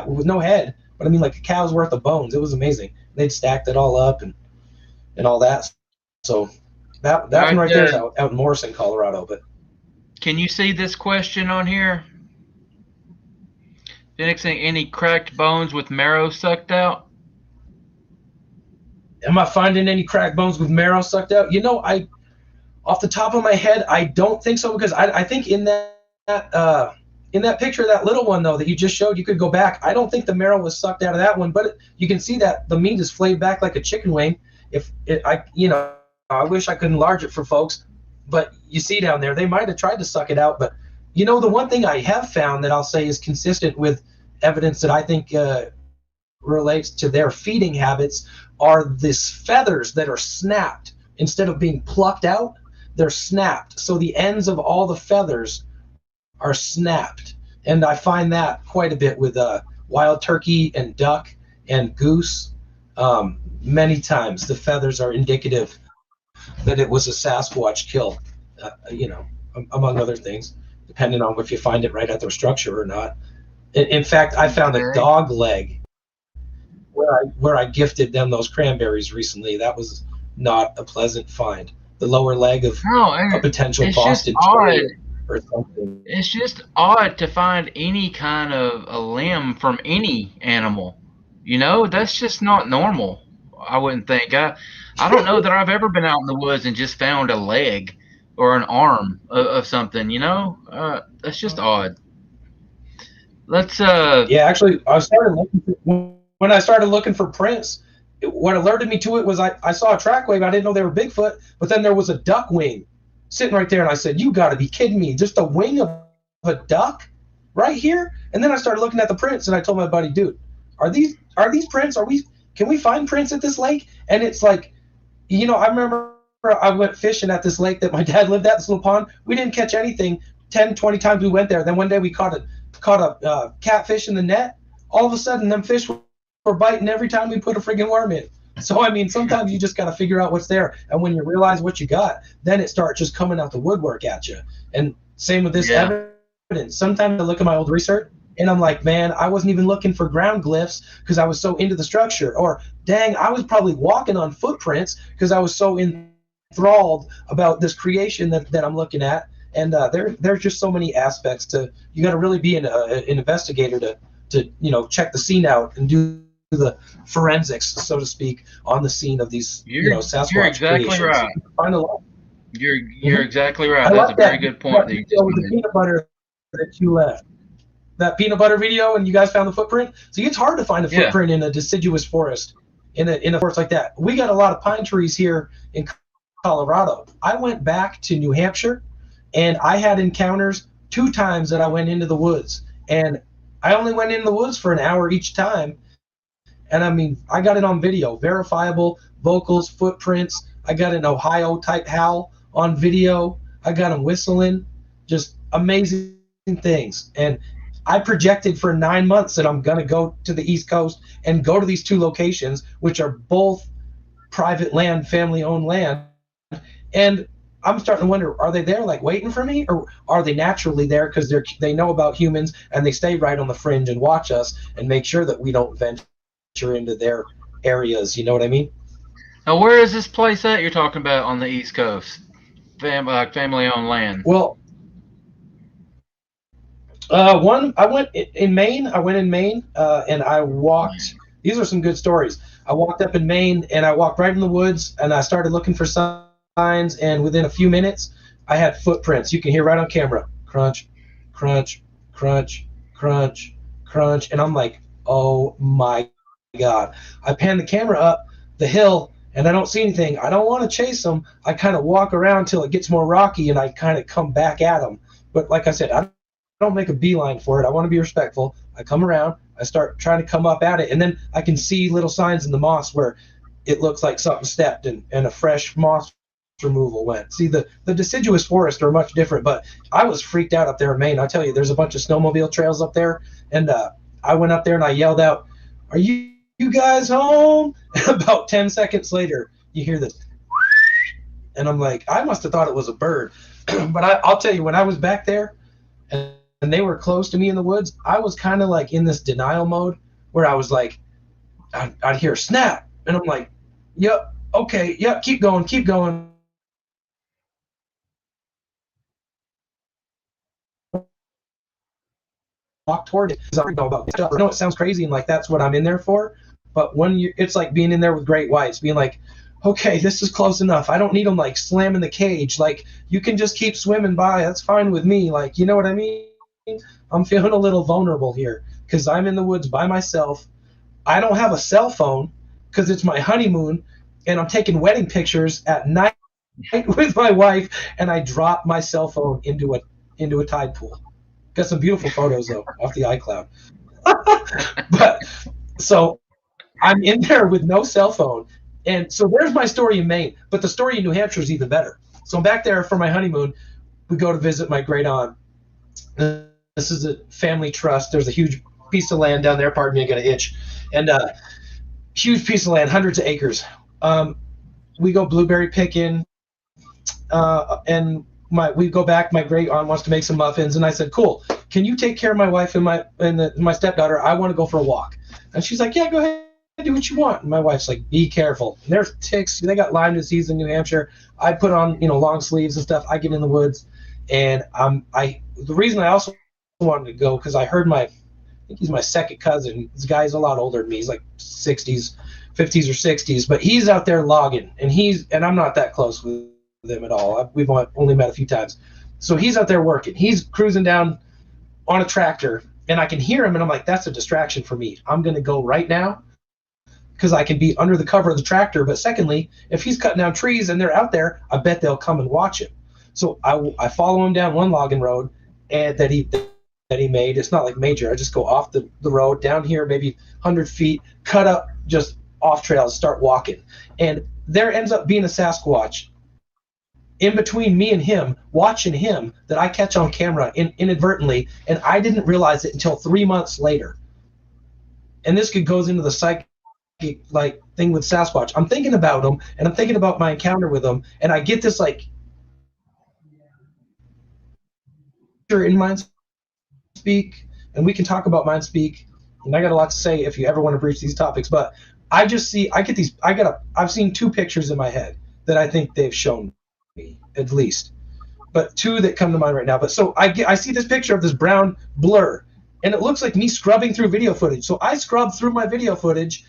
with no head, but I mean, like a cow's worth of bones. It was amazing. They'd stacked it all up and all that. So that one right there is out in Morrison, Colorado. But can you see this question on here? Phoenix, any cracked bones with marrow sucked out? Am I finding any cracked bones with marrow sucked out? Off the top of my head, I don't think so, because I think in that picture of that little one, though, that you just showed, you could go back. I don't think the marrow was sucked out of that one, but you can see that the meat is flayed back like a chicken wing. I wish I could enlarge it for folks, but you see down there, they might have tried to suck it out. But, the one thing I have found that I'll say is consistent with evidence that I think relates to their feeding habits are these feathers that are snapped. Instead of being plucked out, they're snapped. So the ends of all the feathers are snapped. And I find that quite a bit with wild turkey and duck and goose. Many times the feathers are indicative that it was a Sasquatch kill, among other things, depending on if you find it right at their structure or not. In fact, I found a dog leg where I gifted them those cranberries recently. That was not a pleasant find. The lower leg of a potential Boston terrier or something. It's just odd to find any kind of a limb from any animal. That's just not normal. I wouldn't think. I don't know that I've ever been out in the woods and just found a leg or an arm of something. That's just odd. Let's. Yeah, actually, when I started looking for prints, what alerted me to it was I saw a trackway, but I didn't know they were Bigfoot. But then there was a duck wing sitting right there, and I said, "You got to be kidding me! Just a wing of a duck right here?" And then I started looking at the prints, and I told my buddy, "Dude, are these prints? Can we find prints at this lake?" And it's like, I remember I went fishing at this lake that my dad lived at, this little pond. We didn't catch anything. 10, 20 times we went there. Then one day we caught a catfish in the net. All of a sudden, them fish were biting every time we put a friggin' worm in. So, I mean, sometimes you just got to figure out what's there. And when you realize what you got, then it starts just coming out the woodwork at you. And same with this evidence. Sometimes I look at my old research, And I'm like, man, I wasn't even looking for ground glyphs because I was so into the structure. Or, dang, I was probably walking on footprints because I was so enthralled about this creation that I'm looking at. And there's just so many aspects to, you got to really be an investigator to check the scene out and do the forensics, so to speak, on the scene of these Sasquatch you're exactly creations. right. Find a lot. You're exactly right. I That's like a very that good point that you just with the made. peanut butter that you left. That peanut butter video, and you guys found the footprint. See, it's hard to find a footprint in a deciduous forest, in a forest like that. We got a lot of pine trees here in Colorado. I went back to New Hampshire, and I had encounters 2 times that I went into the woods, and I only went in the woods for an hour each time. And I mean, I got it on video, verifiable vocals, footprints. I got an Ohio type howl on video. I got him whistling, just amazing things. And I projected for 9 months that I'm going to go to the East Coast and go to these 2 locations, which are both private land, family-owned land. And I'm starting to wonder, are they there like waiting for me, or are they naturally there because they know about humans and they stay right on the fringe and watch us and make sure that we don't venture into their areas? You know what I mean? Now, where is this place at you're talking about on the East Coast? Family-owned land. Well, I went in Maine. And I walked. These are some good stories. I walked up in Maine, and I walked right in the woods, and I started looking for signs. And within a few minutes, I had footprints. You can hear right on camera: crunch, crunch, crunch, crunch, crunch. And I'm like, oh my God! I pan the camera up the hill, and I don't see anything. I don't want to chase them. I kind of walk around till it gets more rocky, and I kind of come back at them. But like I said, I don't make a beeline for it. I want to be respectful. I come around, I start trying to come up at it, and then I can see little signs in the moss where it looks like something stepped and a fresh moss removal went. See, the deciduous forests are much different, but I was freaked out up there in Maine. I tell you, there's a bunch of snowmobile trails up there, and I went up there and I yelled out, "Are you guys home?" And about 10 seconds later, you hear this, and I'm like, I must have thought it was a bird. But I'll tell you, when I was back there, and they were close to me in the woods, I was kind of like in this denial mode where I was like, I'd hear snap, and I'm like, yep, okay, yep, keep going, keep going. Walk toward it because I know about stuff. I know it sounds crazy and like that's what I'm in there for, but it's like being in there with great whites, being like, okay, this is close enough. I don't need them like slamming the cage. Like, you can just keep swimming by. That's fine with me. Like, you know what I mean? I'm feeling a little vulnerable here because I'm in the woods by myself. I don't have a cell phone because it's my honeymoon, and I'm taking wedding pictures at night with my wife, and I drop my cell phone into a tide pool. Got some beautiful photos though off the iCloud. But so I'm in there with no cell phone, and so there's my story in Maine. But the story in New Hampshire is even better. So I'm back there for my honeymoon. We go to visit my great aunt. This is a family trust. There's a huge piece of land down there. Pardon me, I got an itch. And huge piece of land, hundreds of acres. We go blueberry picking, and we go back. My great aunt wants to make some muffins, and I said, "Cool. Can you take care of my wife and my stepdaughter? I want to go for a walk." And she's like, "Yeah, go ahead, do what you want." And my wife's like, "Be careful. And there's ticks. They got Lyme disease in New Hampshire." I put on long sleeves and stuff. I get in the woods, and the reason I also wanted to go because I heard I think he's my second cousin. This guy's a lot older than me. He's like 50s or 60s, but he's out there logging, and I'm not that close with him at all. We've only met a few times. So he's out there working. He's cruising down on a tractor, and I can hear him, and I'm like, that's a distraction for me. I'm going to go right now because I can be under the cover of the tractor. But secondly, if he's cutting down trees and they're out there, I bet they'll come and watch him. So I follow him down one logging road and that he made. It's not like major. I just go off the road down here, maybe 100 feet, cut up just off trails, start walking. And there ends up being a Sasquatch in between me and him, watching him, that I catch on camera inadvertently, and I didn't realize it until 3 months later. And this goes into the psychic thing with Sasquatch. I'm thinking about him, and I'm thinking about my encounter with him, and I get this in mind speak, and we can talk about mind speak, and I got a lot to say if you ever want to breach these topics, but I've seen 2 pictures in my head that I think they've shown me, at least, but 2 that come to mind right now. But so I see this picture of this brown blur, and it looks like me scrubbing through video footage. So I scrubbed through my video footage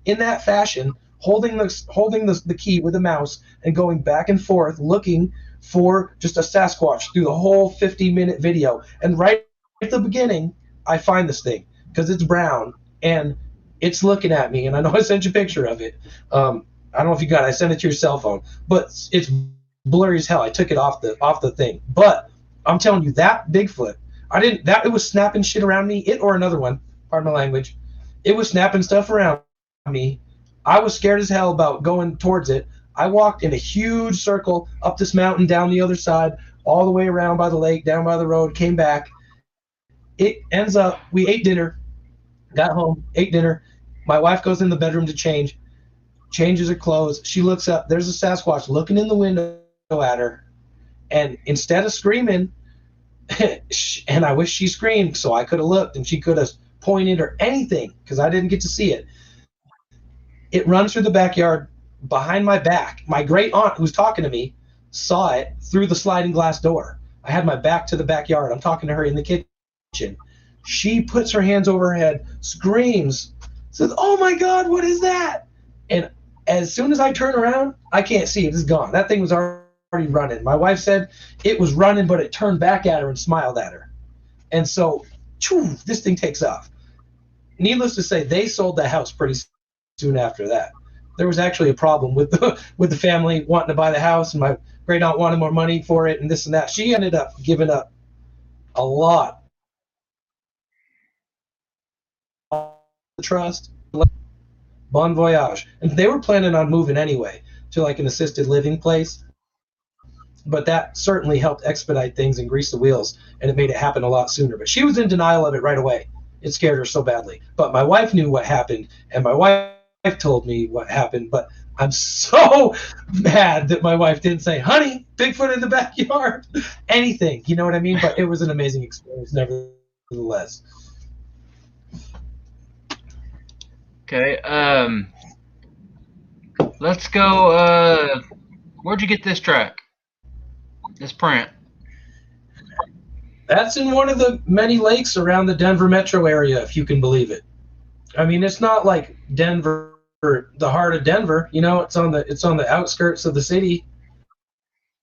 in that fashion, holding the key with a mouse and going back and forth looking for just a Sasquatch through the whole 50-minute video. And right at the beginning, I find this thing because it's brown and it's looking at me. And I know I sent you a picture of it. I don't know if you got it. I sent it to your cell phone, but it's blurry as hell. I took it off the thing. But I'm telling you, that Bigfoot, it was snapping shit around me. It or another one, pardon my language. It was snapping stuff around me. I was scared as hell about going towards it. I walked in a huge circle up this mountain, down the other side, all the way around by the lake, down by the road, came back. It ends up, we ate dinner, got home, ate dinner. My wife goes in the bedroom to changes her clothes. She looks up. There's a Sasquatch looking in the window at her. And instead of screaming, and I wish she screamed so I could have looked and she could have pointed or anything because I didn't get to see it. It runs through the backyard behind my back. My great aunt who's talking to me saw it through the sliding glass door. I had my back to the backyard. I'm talking to her in the kitchen. She puts her hands over her head, screams, says, "Oh my God, what is that?" And as soon as I turn around, I can't see it. It's gone. That thing was already running. My wife said it was running, but it turned back at her and smiled at her. And so, this thing takes off. Needless to say, they sold the house pretty soon after that. There was actually a problem with the family wanting to buy the house, and my great aunt wanted more money for it and this and that. She ended up giving up a lot of trust. Bon voyage. And they were planning on moving anyway to like an assisted living place, but that certainly helped expedite things and grease the wheels, and it made it happen a lot sooner. But she was in denial of it right away. It scared her so badly. But my wife knew what happened, and my wife told me what happened, but I'm so mad that my wife didn't say, "Honey, Bigfoot in the backyard," anything, you know what I mean? But it was an amazing experience nevertheless. Okay, let's go, where'd you get this track? This print? That's in one of the many lakes around the Denver metro area, if you can believe it. I mean, it's not like Denver, the heart of Denver, you know, it's on the outskirts of the city.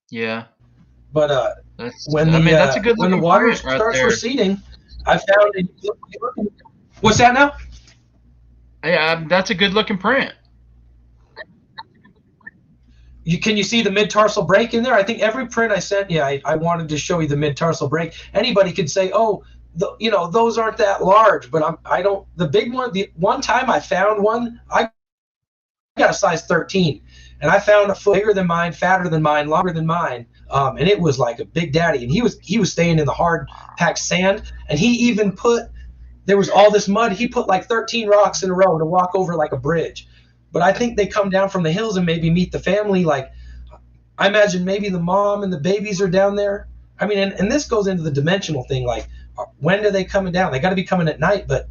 Yeah. But that's a good when the water starts receding, I found it. What's that now? Yeah, that's a good looking print. Can you see the mid-tarsal break in there? I think every print I sent you, I wanted to show you the mid-tarsal break. Anybody could say, "Oh, those aren't that large," but I don't. The big one, the one time I found one, I got a size 13, and I found a foot bigger than mine, fatter than mine, longer than mine, and it was like a big daddy. And he was staying in the hard packed sand, and he even there was all this mud. He put like 13 rocks in a row to walk over like a bridge. But I think they come down from the hills and maybe meet the family. Like, I imagine maybe the mom and the babies are down there. I mean, and this goes into the dimensional thing. Like, when are they coming down? They got to be coming at night. But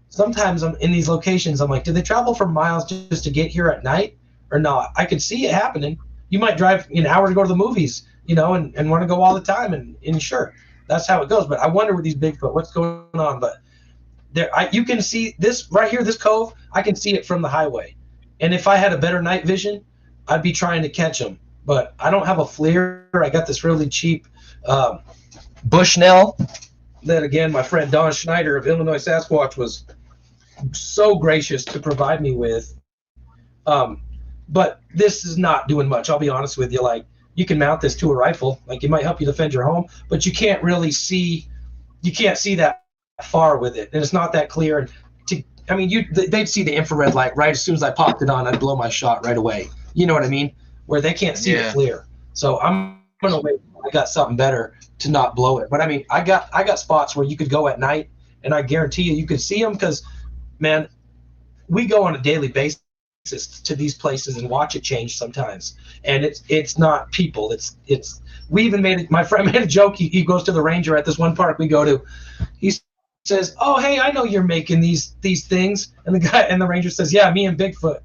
sometimes I'm in these locations, I'm like, do they travel for miles just to get here at night or not? I could see it happening. You might drive an hour to go to the movies, you know, and want to go all the time. And sure, that's how it goes. But I wonder with these Bigfoot, what's going on. But you can see this right here, this cove, I can see it from the highway. And if I had a better night vision, I'd be trying to catch them. But I don't have a FLIR. I got this really cheap Bushnell that, again, my friend Don Schneider of Illinois Sasquatch was so gracious to provide me with. But this is not doing much. I'll be honest with you. Like, you can mount this to a rifle. Like, it might help you defend your home, but you can't really see. You can't see that far with it, and it's not that clear. And they'd see the infrared light right as soon as I popped it on. I'd blow my shot right away. You know what I mean? Where they can't see the FLIR. So I'm gonna wait. I got something better to not blow it. But I mean, I got spots where you could go at night, and I guarantee you could see them because, man, we go on a daily basis to these places and watch it change sometimes. And it's not people. It's we even made it. My friend made a joke. He goes to the ranger at this one park we go to. He says, "Oh, hey, I know you're making these things," and the ranger says, "Yeah, me and Bigfoot."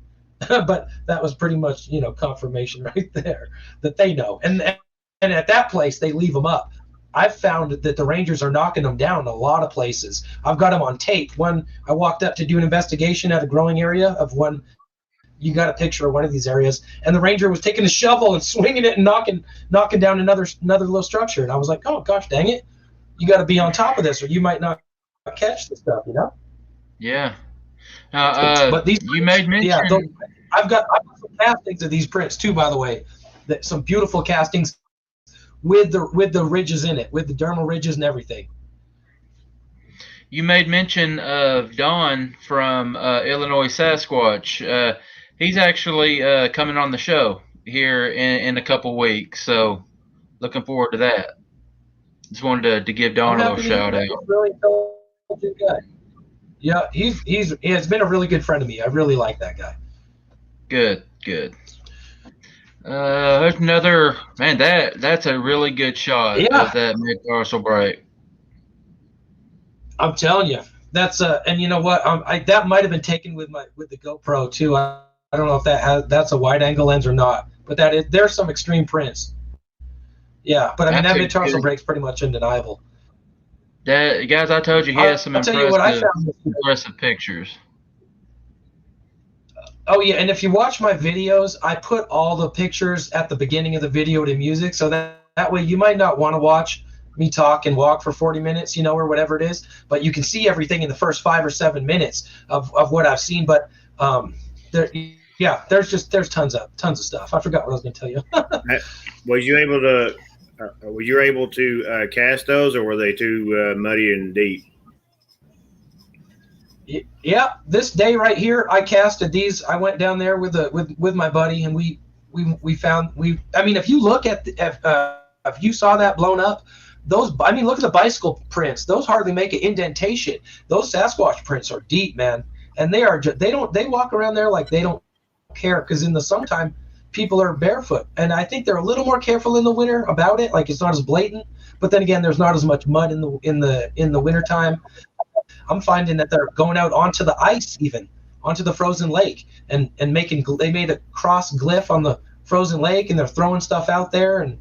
But that was pretty much, confirmation right there that they know. And at that place, they leave them up. I've found that the rangers are knocking them down in a lot of places. I've got them on tape. When I walked up to do an investigation at a growing area of one, you got a picture of one of these areas, and the ranger was taking a shovel and swinging it and knocking down another little structure. And I was like, oh gosh, dang it, you got to be on top of this, or you might not catch the stuff, Yeah. But these, you made mention. yeah, I've got some castings of these prints too, by the way. That some beautiful castings with the ridges in it, with the dermal ridges and everything. You made mention of Don from Illinois Sasquatch. He's actually coming on the show here in a couple weeks, so looking forward to that. Just wanted to give Don a little shout out. He's a really intelligent guy. Yeah, he has been a really good friend of me. I really like that guy. Good. There's another man. That's a really good shot of that mid-tarsal break. I'm telling you, that's and you know what? That might have been taken with the GoPro too. I don't know if that's a wide angle lens or not, but there's some extreme prints. Yeah, but I mean, that mid-tarsal break's pretty much undeniable. Guys, I told you he has some impressive pictures. Oh yeah, and if you watch my videos, I put all the pictures at the beginning of the video to music, so that way you might not want to watch me talk and walk for 40 minutes, or whatever it is, but you can see everything in the first 5 or 7 minutes of what I've seen. But there's tons of stuff. I forgot what I was going to tell you. Was you able to cast those, or were they too muddy and deep? Yeah, this day right here, I casted these. I went down there with my buddy, and we found. I mean, if you look if you saw that blown up, those. I mean, look at the bicycle prints. Those hardly make an indentation. Those Sasquatch prints are deep, man, and they walk around there like they don't care, because in the summertime people are barefoot, and I think they're a little more careful in the winter about it. Like, it's not as blatant, but then again, there's not as much mud in the wintertime. I'm finding that they're going out onto the ice, even onto the frozen lake, and they made a cross glyph on the frozen lake, and they're throwing stuff out there and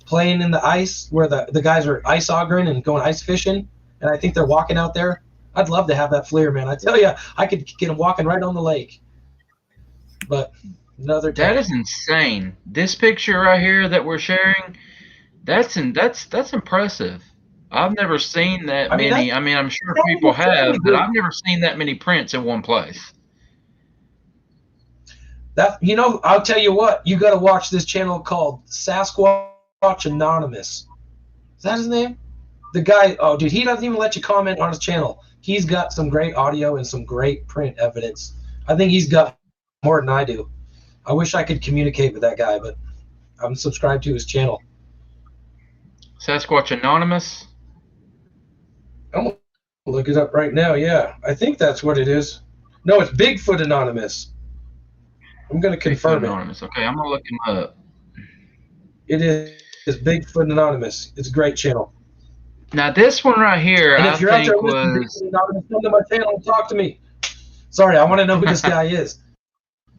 playing in the ice where the guys are ice augering and going ice fishing, and I think they're walking out there. I'd love to have that FLIR, man. I tell you, I could get them walking right on the lake. But another time. That is insane. This picture right here that we're sharing, that's impressive. I've never seen that many. I mean, I'm sure people have, but I've never seen that many prints in one place. I'll tell you what, you got to watch this channel called Sasquatch Anonymous. Is that his name? The guy, oh, dude, he doesn't even let you comment on his channel. He's got some great audio and some great print evidence. I think he's got more than I do. I wish I could communicate with that guy, but I'm subscribed to his channel. Sasquatch Anonymous? I'm going to look it up right now, yeah. I think that's what it is. No, it's Bigfoot Anonymous. I'm going to confirm Anonymous. Okay, I'm going to look him up. It is Bigfoot Anonymous. It's a great channel. Now, this one right here, and if you're out there listening to Bigfoot Anonymous, come to my channel and talk to me. Sorry, I want to know who this guy is.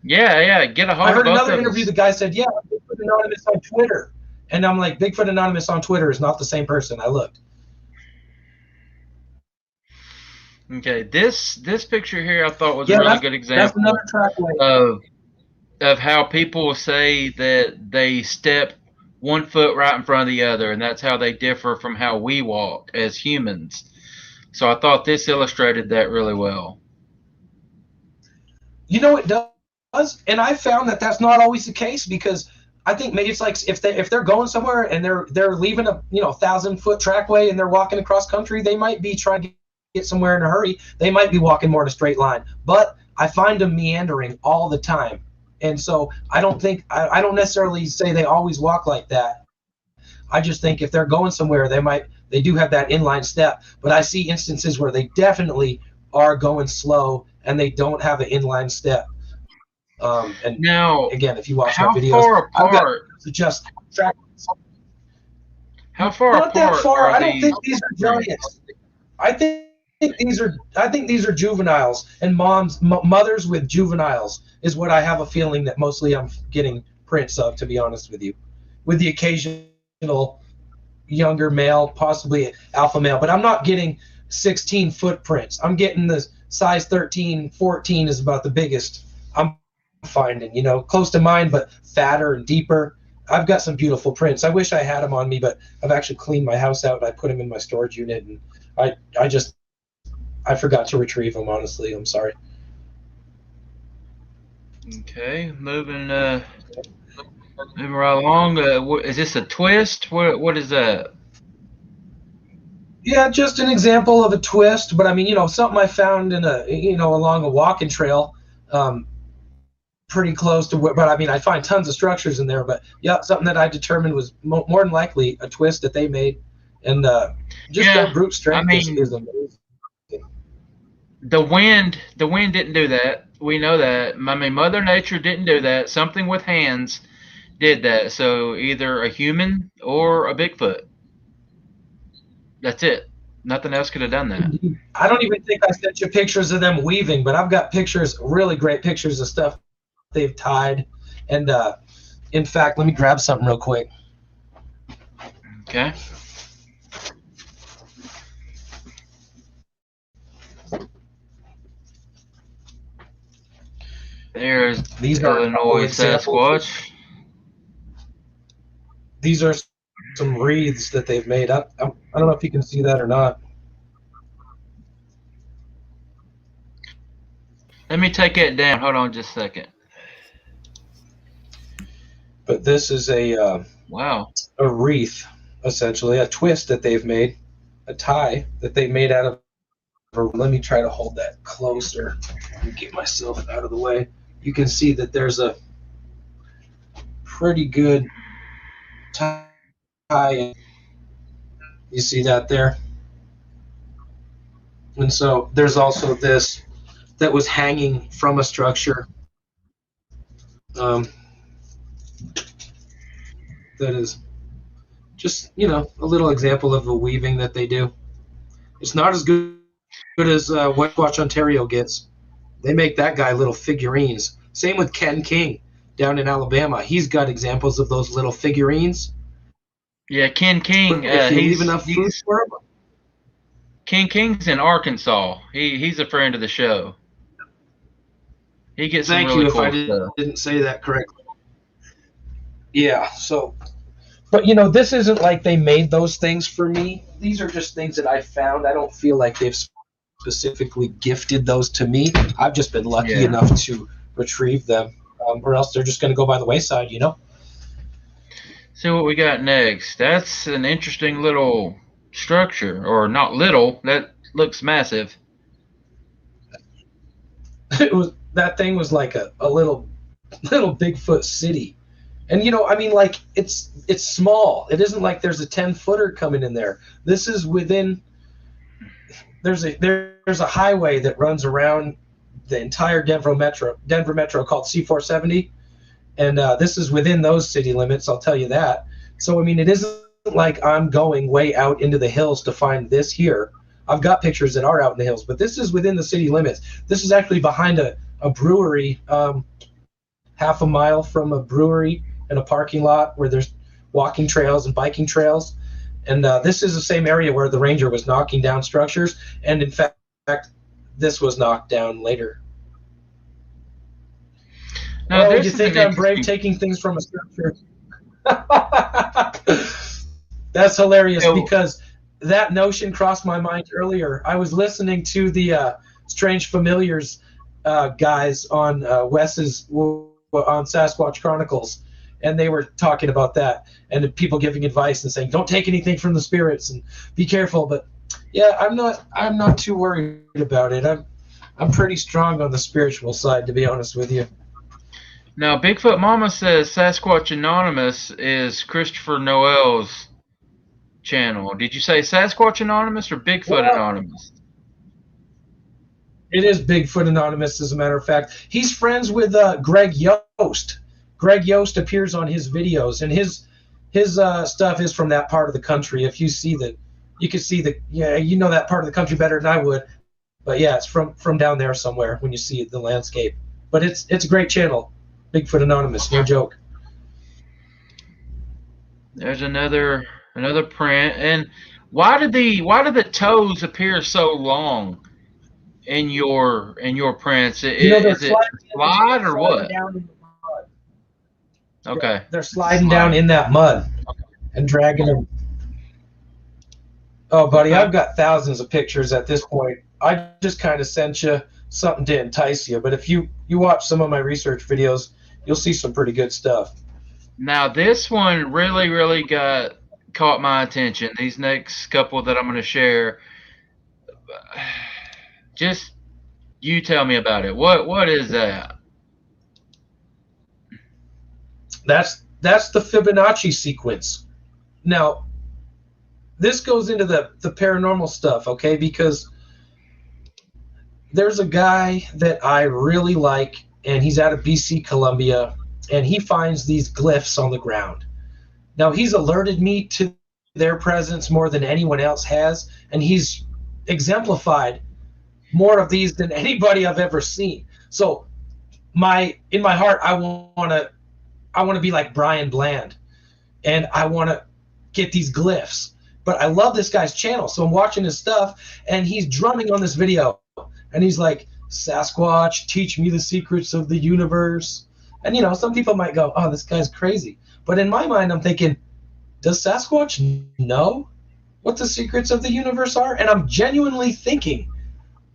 Yeah, get a hold of both of us. I heard another interview, the guy said, yeah, Bigfoot Anonymous on Twitter. And I'm like, Bigfoot Anonymous on Twitter is not the same person. I looked. Okay, this picture here I thought was a really good example of how people say that they step 1 foot right in front of the other, and that's how they differ from how we walk as humans. So I thought this illustrated that really well. It does, and I found that that's not always the case, because I think maybe it's like if they're going somewhere and they're leaving a 1,000-foot trackway and they're walking across country, they might be trying to get somewhere in a hurry. They might be walking more in a straight line, but I find them meandering all the time, and so I don't necessarily say they always walk like that. I just think if they're going somewhere, they do have that inline step, but I see instances where they definitely are going slow and they don't have an inline step. And now, again, if you watch my videos, far apart? Just track. How far Not apart? That far. I don't think these are giants. I think these are juveniles, and mothers with juveniles is what I have a feeling that mostly I'm getting prints of, to be honest with you, with the occasional younger male, possibly alpha male, but I'm not getting 16 footprints. I'm getting the size 13, 14 is about the biggest I'm finding, close to mine, but fatter and deeper. I've got some beautiful prints. I wish I had them on me, but I've actually cleaned my house out and I put them in my storage unit, and I forgot to retrieve them, honestly. I'm sorry. Okay, moving right along. Is this a twist? What is that? Yeah, just an example of a twist, but I mean, something I found in along a walking trail, pretty close to where, but I mean, I find tons of structures in there, but yeah, something that I determined was more than likely a twist that they made, and just their brute strength is amazing. The wind didn't do that. We know that. I mean, Mother Nature didn't do that. Something with hands did that. So either a human or a Bigfoot. That's it. Nothing else could have done that. I don't even think I sent you pictures of them weaving, but I've got pictures, really great pictures of stuff they've tied. And in fact, let me grab something real quick. Okay. There's these Illinois Sasquatch. These are some wreaths that they've made. I don't know if you can see that or not. Let me take it down. Hold on just a second. But this is a wreath, essentially, a twist that they've made, a tie that they made out of. Let me try to hold that closer and get myself out of the way. You can see that there's a pretty good tie. You see that there? And so there's also this that was hanging from a structure. That is just, a little example of the weaving that they do. It's not as good as what Sasquatch Ontario gets. They make that guy little figurines. Same with Ken King down in Alabama. He's got examples of those little figurines. Yeah, Ken King. He's enough food for him. Ken King's in Arkansas. He's a friend of the show. He gets some really cool stuff. I didn't say that correctly. Yeah, so, but this isn't like they made those things for me. These are just things that I found. I don't feel like they've specifically gifted those to me. I've just been lucky enough to retrieve them, or else they're just going to go by the wayside, See what we got next. That's an interesting little structure, or not little. That looks massive. That thing was like a little Bigfoot city. And I mean, like it's small. It isn't like there's a 10-footer coming in there. This is within. There's a highway that runs around the entire Denver Metro called C470, and this is within those city limits. I'll tell you that. So I mean, it isn't like I'm going way out into the hills to find this here. I've got pictures that are out in the hills, but this is within the city limits. This is actually behind a brewery, half a mile from a brewery and a parking lot where there's walking trails and biking trails. And this is the same area where the ranger was knocking down structures. And in fact, this was knocked down later. Now, you think I'm brave taking things from a structure? That's hilarious because that notion crossed my mind earlier. I was listening to the Strange Familiars guys on Wes's on Sasquatch Chronicles, and they were talking about that, and people giving advice and saying, "Don't take anything from the spirits and be careful." But yeah, I'm not too worried about it. I'm pretty strong on the spiritual side, to be honest with you. Now, Bigfoot Mama says Sasquatch Anonymous is Christopher Noel's channel. Did you say Sasquatch Anonymous or Bigfoot Anonymous? It is Bigfoot Anonymous, as a matter of fact. He's friends with Greg Yost. Greg Yost appears on his videos, and his stuff is from that part of the country. If you see you can see you know that part of the country better than I would. But yeah, it's from down there somewhere when you see the landscape. But it's a great channel, Bigfoot Anonymous, no joke. There's another print. And why do the toes appear so long in your prints? They're Is it sliding slide or what? down in the mud. Okay. They're sliding down in that mud and dragging them. Oh, buddy, I've got thousands of pictures at this point. I just kind of sent you something to entice you. But if you watch some of my research videos, you'll see some pretty good stuff. Now this one really caught my attention. These next couple that I'm going to share, just you tell me about it. What is that? That's the Fibonacci sequence. Now, this goes into the paranormal stuff, okay? Because there's a guy that I really like, and he's out of BC, Columbia, and he finds these glyphs on the ground. Now, he's alerted me to their presence more than anyone else has, and he's exemplified more of these than anybody I've ever seen. So, in my heart, I want to be like Brian Bland, and I want to get these glyphs. But I love this guy's channel, so I'm watching his stuff, and he's drumming on this video, and he's like, Sasquatch, teach me the secrets of the universe. And, some people might go, oh, this guy's crazy. But in my mind, I'm thinking, does Sasquatch know what the secrets of the universe are? And I'm genuinely thinking,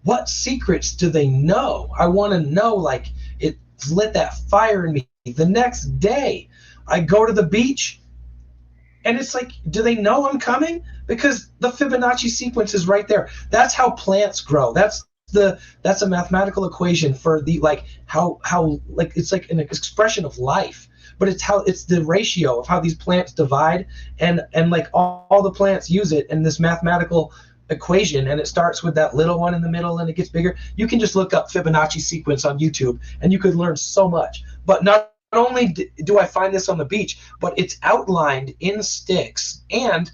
what secrets do they know? I want to know, like, it's lit that fire in me. The next day, I go to the beach, and it's like, do they know I'm coming? Because the Fibonacci sequence is right there. That's how plants grow. That's a mathematical equation for the how it's like an expression of life. But it's the ratio of how these plants divide, and like all the plants use it in this mathematical equation, and it starts with that little one in the middle and it gets bigger. You can just look up Fibonacci sequence on YouTube and you could learn so much. But not only do I find this on the beach, but it's outlined in sticks, and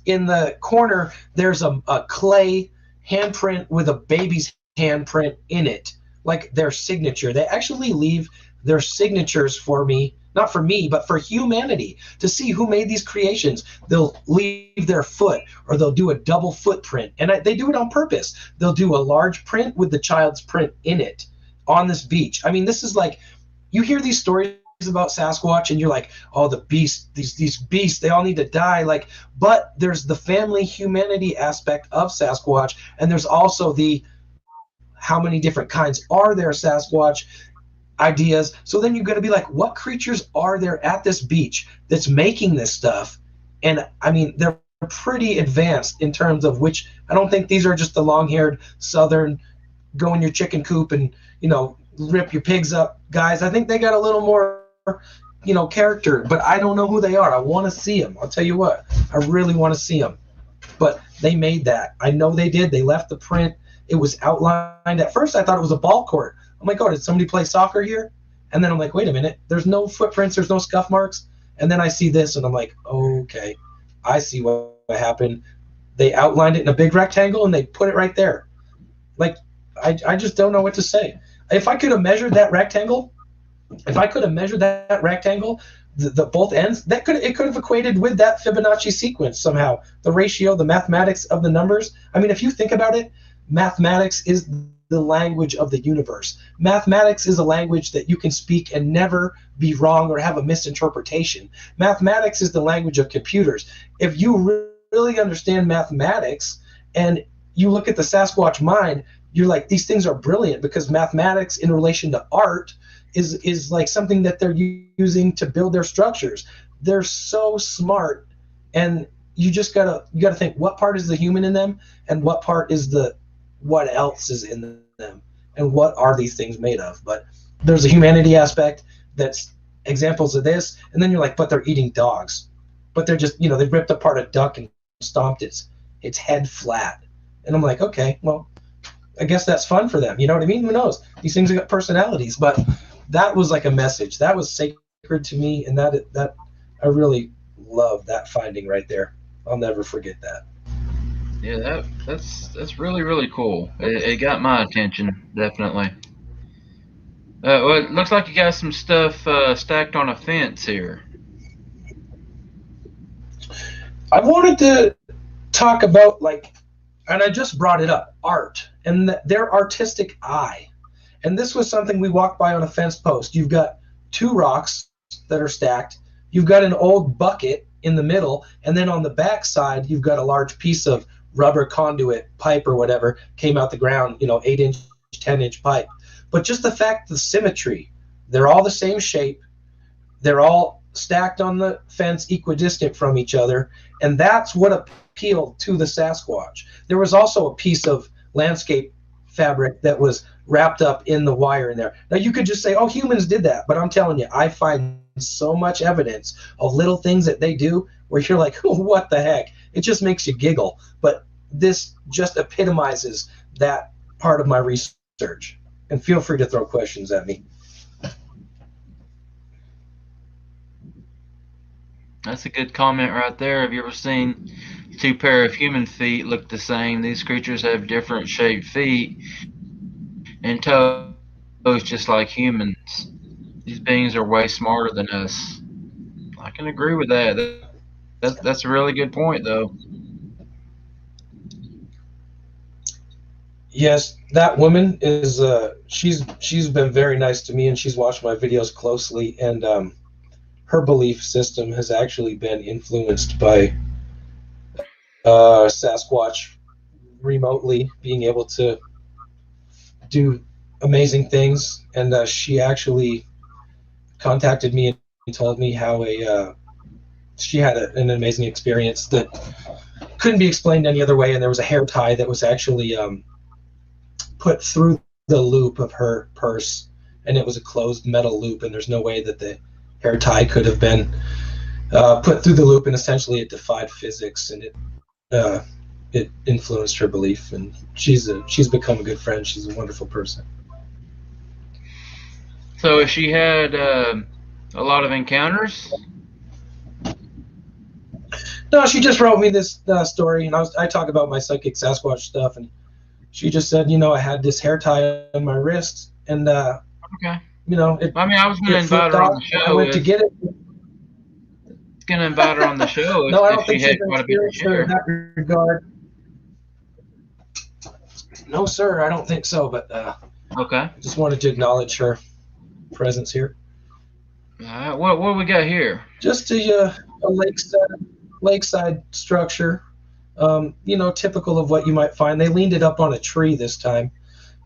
in the corner there's a clay handprint with a baby's handprint in it, like their signature. They actually leave their signatures for me, not for me, but for humanity to see who made these creations. They'll leave their foot, or they'll do a double footprint, and they do it on purpose. They'll do a large print with the child's print in it on this beach. I mean, this is like, you hear these stories about Sasquatch and you're like, oh, the beast, these beasts, they all need to die. Like, but there's the family humanity aspect of Sasquatch, and there's also the how many different kinds are there Sasquatch ideas. So then you're going to be like, what creatures are there at this beach that's making this stuff? And I mean, they're pretty advanced in terms of which, I don't think these are just the long-haired southern go in your chicken coop and rip your pigs up guys. I think they got a little more character, but I don't know who they are. I want to see them. I'll tell you what, I really want to see them. But they made that. I know they did. They left the print. It was outlined. At first, I thought it was a ball court. I'm like, oh, did somebody play soccer here? And then I'm like, wait a minute. There's no footprints. There's no scuff marks. And then I see this, and I'm like, okay, I see what happened. They outlined it in a big rectangle, and they put it right there. Like, I just don't know what to say. If I could have measured that rectangle, the both ends, it could have equated with that Fibonacci sequence somehow. The ratio, the mathematics of the numbers. I mean, if you think about it, mathematics is the language of the universe. Mathematics is a language that you can speak and never be wrong or have a misinterpretation. Mathematics is the language of computers. If you really understand mathematics and you look at the Sasquatch mind, you're like, these things are brilliant, because mathematics in relation to art is like something that they're using to build their structures. They're so smart, and you gotta think, what part is the human in them, and what part is what else is in them, and what are these things made of? But there's a humanity aspect that's examples of this, and then you're like, but they're eating dogs, but they're just, they ripped apart a duck and stomped its head flat, and I'm like, okay, well, I guess that's fun for them. You know what I mean? Who knows? These things have got personalities, but that was like a message that was sacred to me, and that I really love that finding right there. I'll never forget that. Yeah, that's really cool. It got my attention, definitely. Well, it looks like you got some stuff stacked on a fence here. I wanted to talk about, like, and I just brought it up, art and their artistic eye. And this was something we walked by on a fence post. You've got two rocks that are stacked. You've got an old bucket in the middle, and then on the back side, you've got a large piece of rubber conduit pipe or whatever came out the ground, 8-inch, 10-inch pipe. But just the fact, the symmetry, they're all the same shape. They're all stacked on the fence equidistant from each other, and that's what appealed to the Sasquatch. There was also a piece of landscape fabric that was wrapped up in the wire in there. Now, you could just say, oh, humans did that, but I'm telling you, I find so much evidence of little things that they do where you're like, oh, what the heck? It just makes you giggle. But this just epitomizes that part of my research. And feel free to throw questions at me. That's a good comment right there. Have you ever seen two pair of human feet look the same? These creatures have different shaped feet and toes, just like humans. These beings are way smarter than us. I can agree with that. That's a really good point, though. Yes, that woman is she's been very nice to me, and she's watched my videos closely, and her belief system has actually been influenced by Sasquatch remotely being able to do amazing things, and she actually contacted me and told me how she had an amazing experience that couldn't be explained any other way, and there was a hair tie that was actually put through the loop of her purse, and it was a closed metal loop, and there's no way that the hair tie could have been put through the loop, and essentially it defied physics, and it influenced her belief, and she's become a good friend. She's a wonderful person. So she had a lot of encounters. No, she just wrote me this story, and I talk about my psychic Sasquatch stuff, and she just said, I had this hair tie on my wrist, and Okay. I was going to invite her on the show. I went to get it. Going to invite her on the show. No, I don't think she had quite a bit to share in that regard. No, sir, I don't think so. But okay. I just wanted to acknowledge her presence here. All right. What do we got here? Just a lakeside structure. Typical of what you might find. They leaned it up on a tree this time,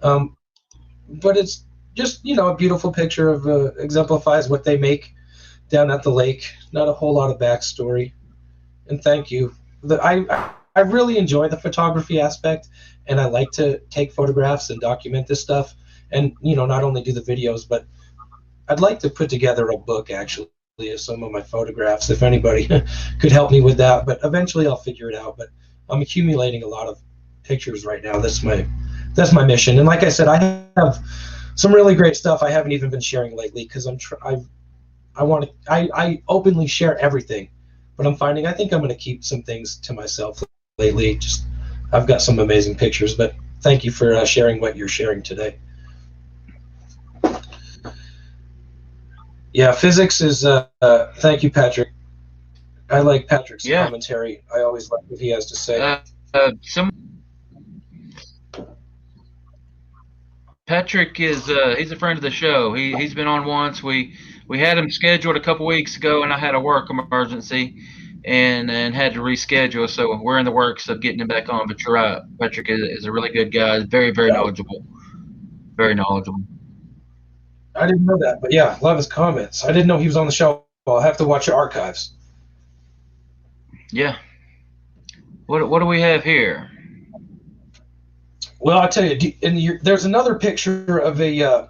but it's just a beautiful picture of exemplifies what they make down at the lake. Not a whole lot of backstory, and thank you. I really enjoy the photography aspect, and I like to take photographs and document this stuff, and not only do the videos, but I'd like to put together a book actually of some of my photographs if anybody could help me with that, but eventually I'll figure it out. But I'm accumulating a lot of pictures right now. That's my mission, and like I said, I have some really great stuff I haven't even been sharing lately because I openly share everything, but I'm finding I think I'm going to keep some things to myself lately. Just I've got some amazing pictures, but thank you for sharing what you're sharing today. Yeah, physics is thank you, Patrick. I like Patrick's commentary. I always like what he has to say. Patrick is he's a friend of the show. He's been on once. We had him scheduled a couple weeks ago, and I had a work emergency and had to reschedule. So we're in the works of getting him back on. But you're right, Patrick is a really good guy. Very knowledgeable. Very knowledgeable. I didn't know that, but yeah, love his comments. I didn't know he was on the show. I'll have to watch your archives. Yeah. What do we have here? Well, I'll tell you. There's another picture of a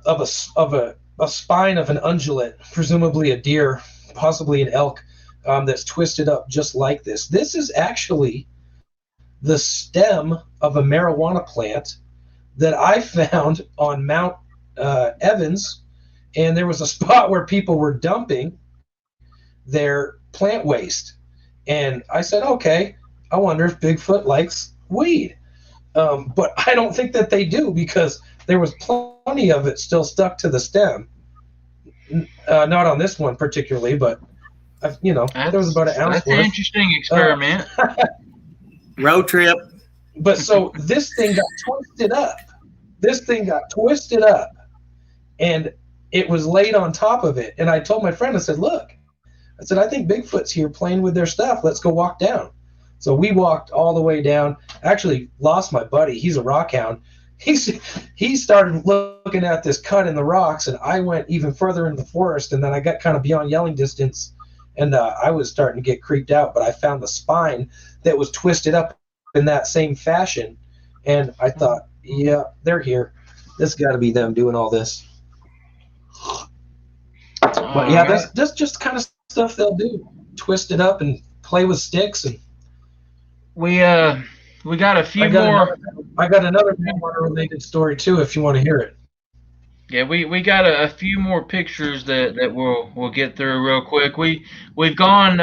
spine of an ungulate, presumably a deer, possibly an elk, that's twisted up just like this. This is actually the stem of a marijuana plant that I found on Mount Evans, and there was a spot where people were dumping their plant waste. And I said, okay, I wonder if Bigfoot likes weed. But I don't think that they do, because there was plenty of it still stuck to the stem. Not on this one particularly, but there was about an ounce That's worth. an interesting experiment. Road trip. But so this thing got twisted up. This thing got twisted up, and it was laid on top of it. And I told my friend, I said, look, I said, I think Bigfoot's here playing with their stuff. Let's go walk down. So we walked all the way down. Actually lost my buddy. He's a rock hound. He started looking at this cut in the rocks, and I went even further in the forest, and then I got kind of beyond yelling distance, and I was starting to get creeped out. But I found the spine that was twisted up in that same fashion, and I thought, yeah, they're here. This got to be them doing all this. But yeah, that's just kind of stuff they'll do. Twist it up and play with sticks. And we got a few more. I got another related story too, if you want to hear it. Yeah, we got a few more pictures that we'll get through real quick. We've gone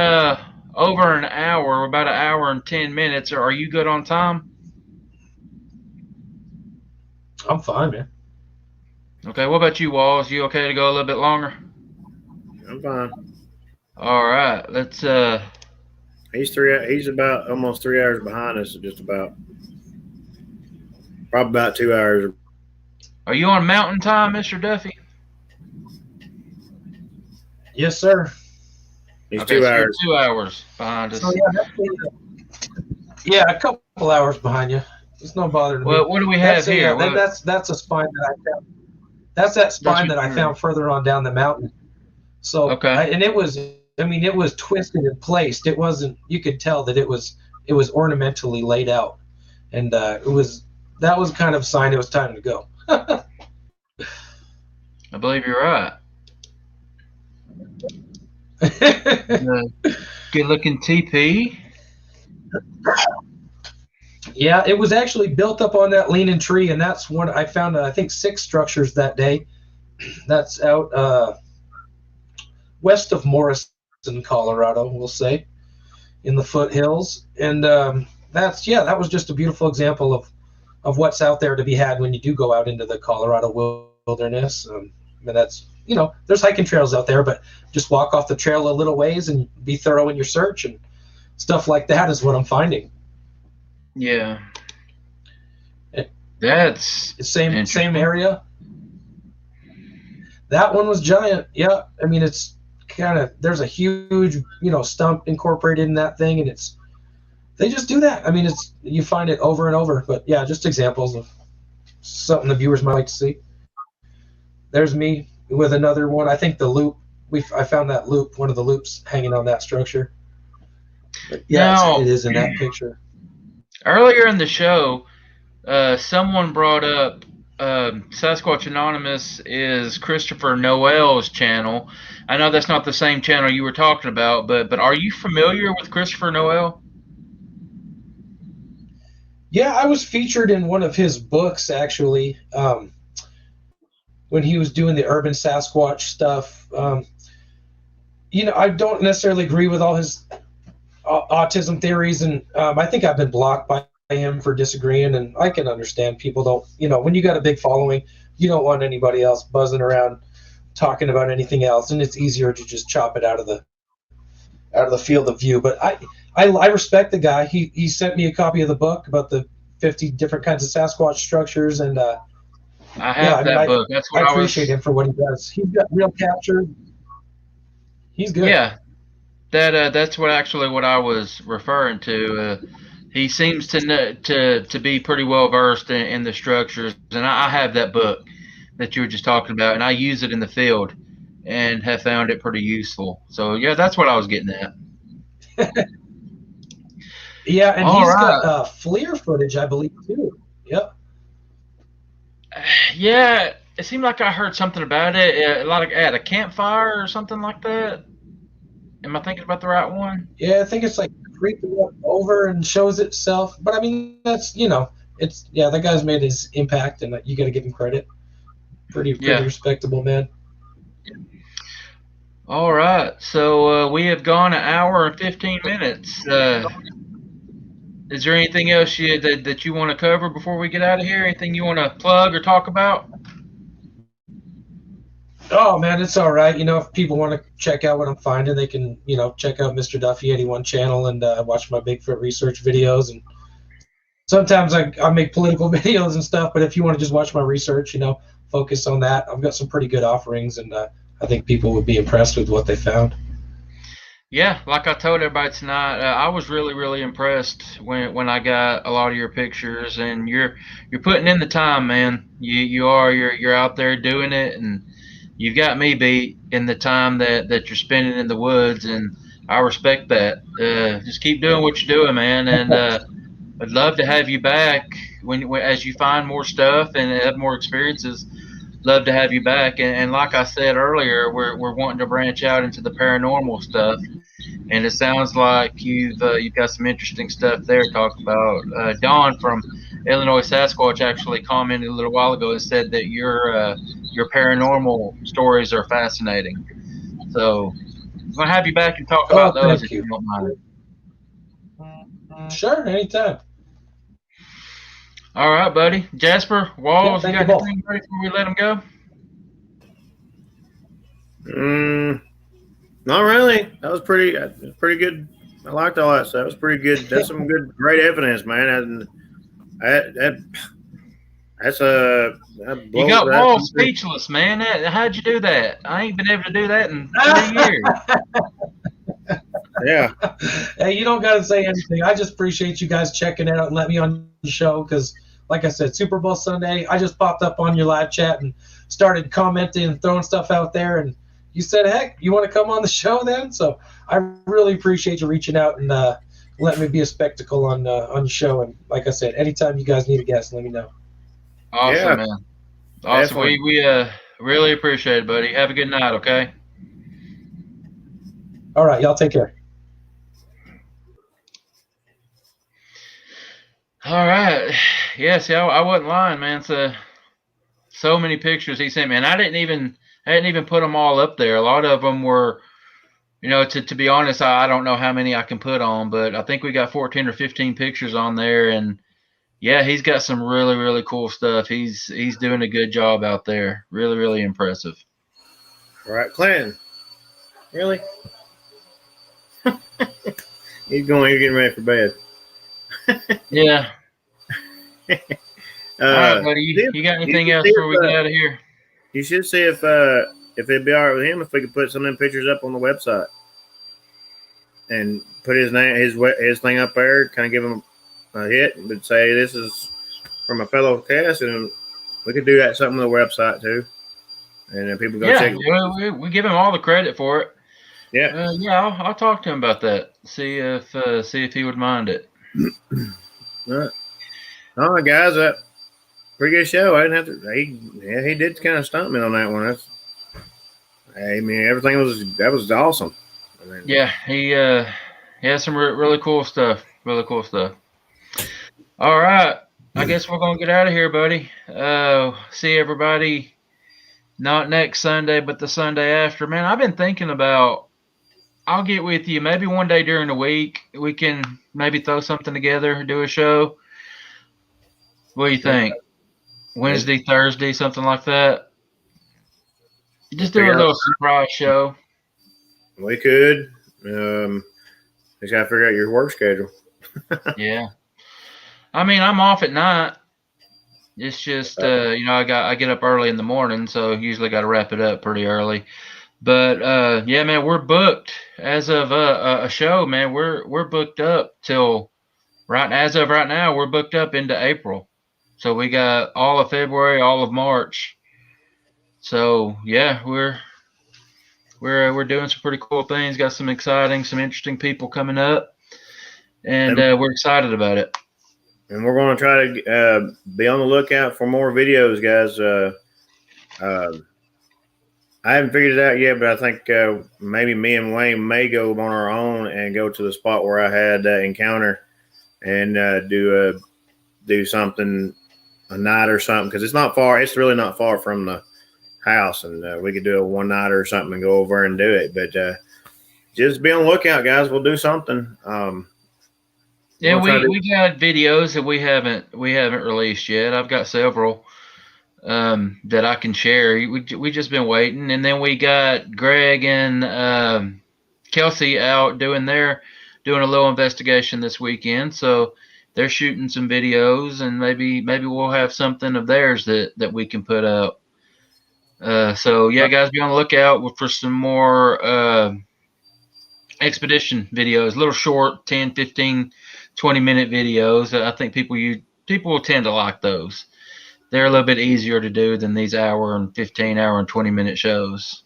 over an hour, about an hour and 10 minutes. Are you good on time? I'm fine, man. Okay, what about you, Walls? You okay to go a little bit longer? I'm fine. All right, let's. He's about almost 3 hours behind us, just about. Probably about 2 hours. Are you on Mountain Time, Mr. Duffy? Yes, sir. He's Okay, 2 so you're hours. 2 hours behind us. So yeah, a couple hours behind you. It's no bother to me. Well, what do we have here? That's a spine that I found. That's that spine that I found further on down the mountain. So okay, and it was twisted and placed. It wasn't. You could tell that it was ornamentally laid out, and that was kind of a sign it was time to go. I believe you're right. Good looking TP. Yeah, it was actually built up on that leaning tree, and that's one I found. I think 6 structures that day. That's out west of Morrison, Colorado, we'll say, in the foothills, and that was just a beautiful example of what's out there to be had when you do go out into the Colorado wilderness. And that's, there's hiking trails out there, but just walk off the trail a little ways and be thorough in your search, and stuff like that is what I'm finding. Yeah, that's same area. That one was giant. Yeah, it's kind of, there's a huge stump incorporated in that thing, and they just do that. You find it over and over. But yeah, just examples of something the viewers might like to see. There's me with another one. I think the loop. I found that loop, one of the loops hanging on that structure. But yeah, it is in that picture. Earlier in the show, someone brought up Sasquatch Anonymous is Christopher Noel's channel. I know that's not the same channel you were talking about, but are you familiar with Christopher Noel? Yeah, I was featured in one of his books, actually, when he was doing the urban Sasquatch stuff. I don't necessarily agree with all his autism theories, and I think I've been blocked by him for disagreeing, and I can understand people don't, when you got a big following, you don't want anybody else buzzing around talking about anything else, and it's easier to just chop it out of the field of view. But I respect the guy. He sent me a copy of the book about the 50 different kinds of Sasquatch structures, and I have that book. That's what I appreciate him for what he does. He's got real capture. He's good. Yeah, that's what I was referring to. He seems to be pretty well versed in the structures, and I have that book that you were just talking about, and I use it in the field and have found it pretty useful. So yeah, that's what I was getting at. Yeah, and he's got FLIR footage, I believe, too. Yep. Yeah, it seemed like I heard something about it, like at a campfire or something like that. Am I thinking about the right one? Yeah, I think it's like creeping up over and shows itself. But that's that guy's made his impact, and you got to give him credit. Pretty respectable man. All right, so we have gone an hour and 15 minutes. is there anything else that you want to cover before we get out of here? Anything you want to plug or talk about? Oh man, it's all right. If people want to check out what I'm finding, they can, check out Mr. Duffy 81 channel and watch my Bigfoot research videos. And sometimes I make political videos and stuff, but if you want to just watch my research, focus on that. I've got some pretty good offerings, and I think people would be impressed with what they found. Yeah, like I told everybody tonight, I was really, really impressed when I got a lot of your pictures, and you're putting in the time, man. You're out there doing it, and you've got me beat in the time that you're spending in the woods, and I respect that. Just keep doing what you're doing, man, and I'd love to have you back when as you find more stuff and have more experiences. Love to have you back, and like I said earlier, we're wanting to branch out into the paranormal stuff. And it sounds like you've got some interesting stuff there to talk about. Don from Illinois Sasquatch actually commented a little while ago and said that your paranormal stories are fascinating. So I'm gonna have you back and talk about those if you don't mind. Sure, anytime. All right, buddy. Jasper, Walls, Yeah, you thank got you both. anything ready before we let them go? Not really. That was pretty good. I liked all that stuff. It was pretty good. That's some great evidence, man. That's a. You got Walls speechless, man. How'd you do that? I ain't been able to do that in 3 years. Yeah. Hey, you don't got to say anything. I just appreciate you guys checking out and let me on the show because, like I said, Super Bowl Sunday, I just popped up on your live chat and started commenting and throwing stuff out there. And you said, heck, you want to come on the show then? So I really appreciate you reaching out and letting me be a spectacle on the show. And like I said, anytime you guys need a guest, let me know. Awesome, Yeah. man. Awesome. Definitely. We really appreciate it, buddy. Have a good night, okay? All right, y'all take care. All right. Yeah, see, I wasn't lying, man. So many pictures he sent me, and I didn't even put them all up there. A lot of them were, to be honest, I don't know how many I can put on, but I think we got 14 or 15 pictures on there, and yeah, he's got some really, really cool stuff. He's doing a good job out there. Really, really impressive. All right, Clinton. Really? He's getting ready for bed. Yeah. All right, buddy. You got anything else before we get out of here? You should see if it'd be all right with him if we could put some of them pictures up on the website and put his thing up there, kind of give him a hit, but say this is from a fellow cast, and we could do that something on the website too, and then people go check it. We give him all the credit for it. Yeah. I'll talk to him about that. See if he would mind it. All right, guys, that pretty good show. I didn't have to. He did kind of stump me on that one. Everything was awesome. Yeah, he has some really cool stuff. Really cool stuff. All right, I guess we're gonna get out of here, buddy. See everybody. Not next Sunday, but the Sunday after. Man, I've been thinking about. I'll get with you. Maybe one day during the week we can maybe throw something together, do a show. What do you think? Wednesday, Thursday, something like that. Just do a little surprise show. We could. Just gotta figure out your work schedule. Yeah. I mean, I'm off at night. It's just I get up early in the morning, so usually got to wrap it up pretty early. But yeah, man, we're booked as of a show, man. We're booked up till as of right now. We're booked up into April, so we got all of February, all of March. So yeah, we're doing some pretty cool things. Got some interesting people coming up, and we're excited about it. And we're going to try to be on the lookout for more videos, guys. I haven't figured it out yet, but I think maybe me and Wayne may go on our own and go to the spot where I had encounter and do something a night or something, because it's not far. It's really not far from the house, and we could do a one night or something and go over and do it. But just be on the lookout, guys. We'll do something. Yeah, We'll try to. we got videos that we haven't released yet. I've got several that I can share. We just been waiting, and then we got Greg and Kelsey out doing a little investigation this weekend. So they're shooting some videos, and maybe we'll have something of theirs that we can put out. So yeah, guys, be on the lookout for some more expedition videos, little short 10, 15, 20-minute videos. I think people will tend to like those. They're a little bit easier to do than these hour and 15, hour and 20-minute shows.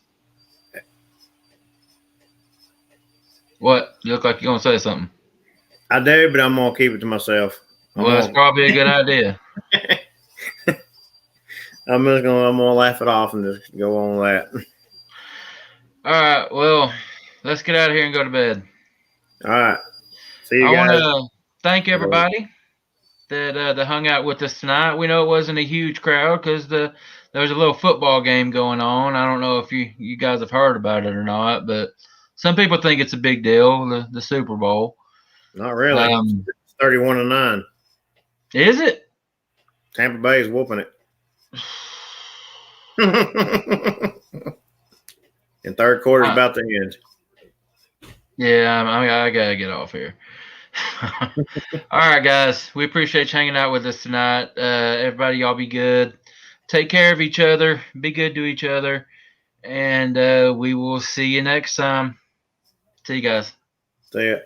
What? You look like you're going to say something. I do, but I'm gonna keep it to myself. Well, that's probably a good idea. I'm gonna laugh it off and just go on with that. All right. Well, let's get out of here and go to bed. All right. See you I want guys. to thank everybody that hung out with us tonight. We know it wasn't a huge crowd because there was a little football game going on. I don't know if you guys have heard about it or not, but some people think it's a big deal, the Super Bowl. Not really. It's 31-9. Is it? Tampa Bay is whooping it. And third quarter's about to end. Yeah, I gotta get off here. All right, guys. We appreciate you hanging out with us tonight. Everybody, y'all be good. Take care of each other. Be good to each other. And we will see you next time. See you guys. See ya.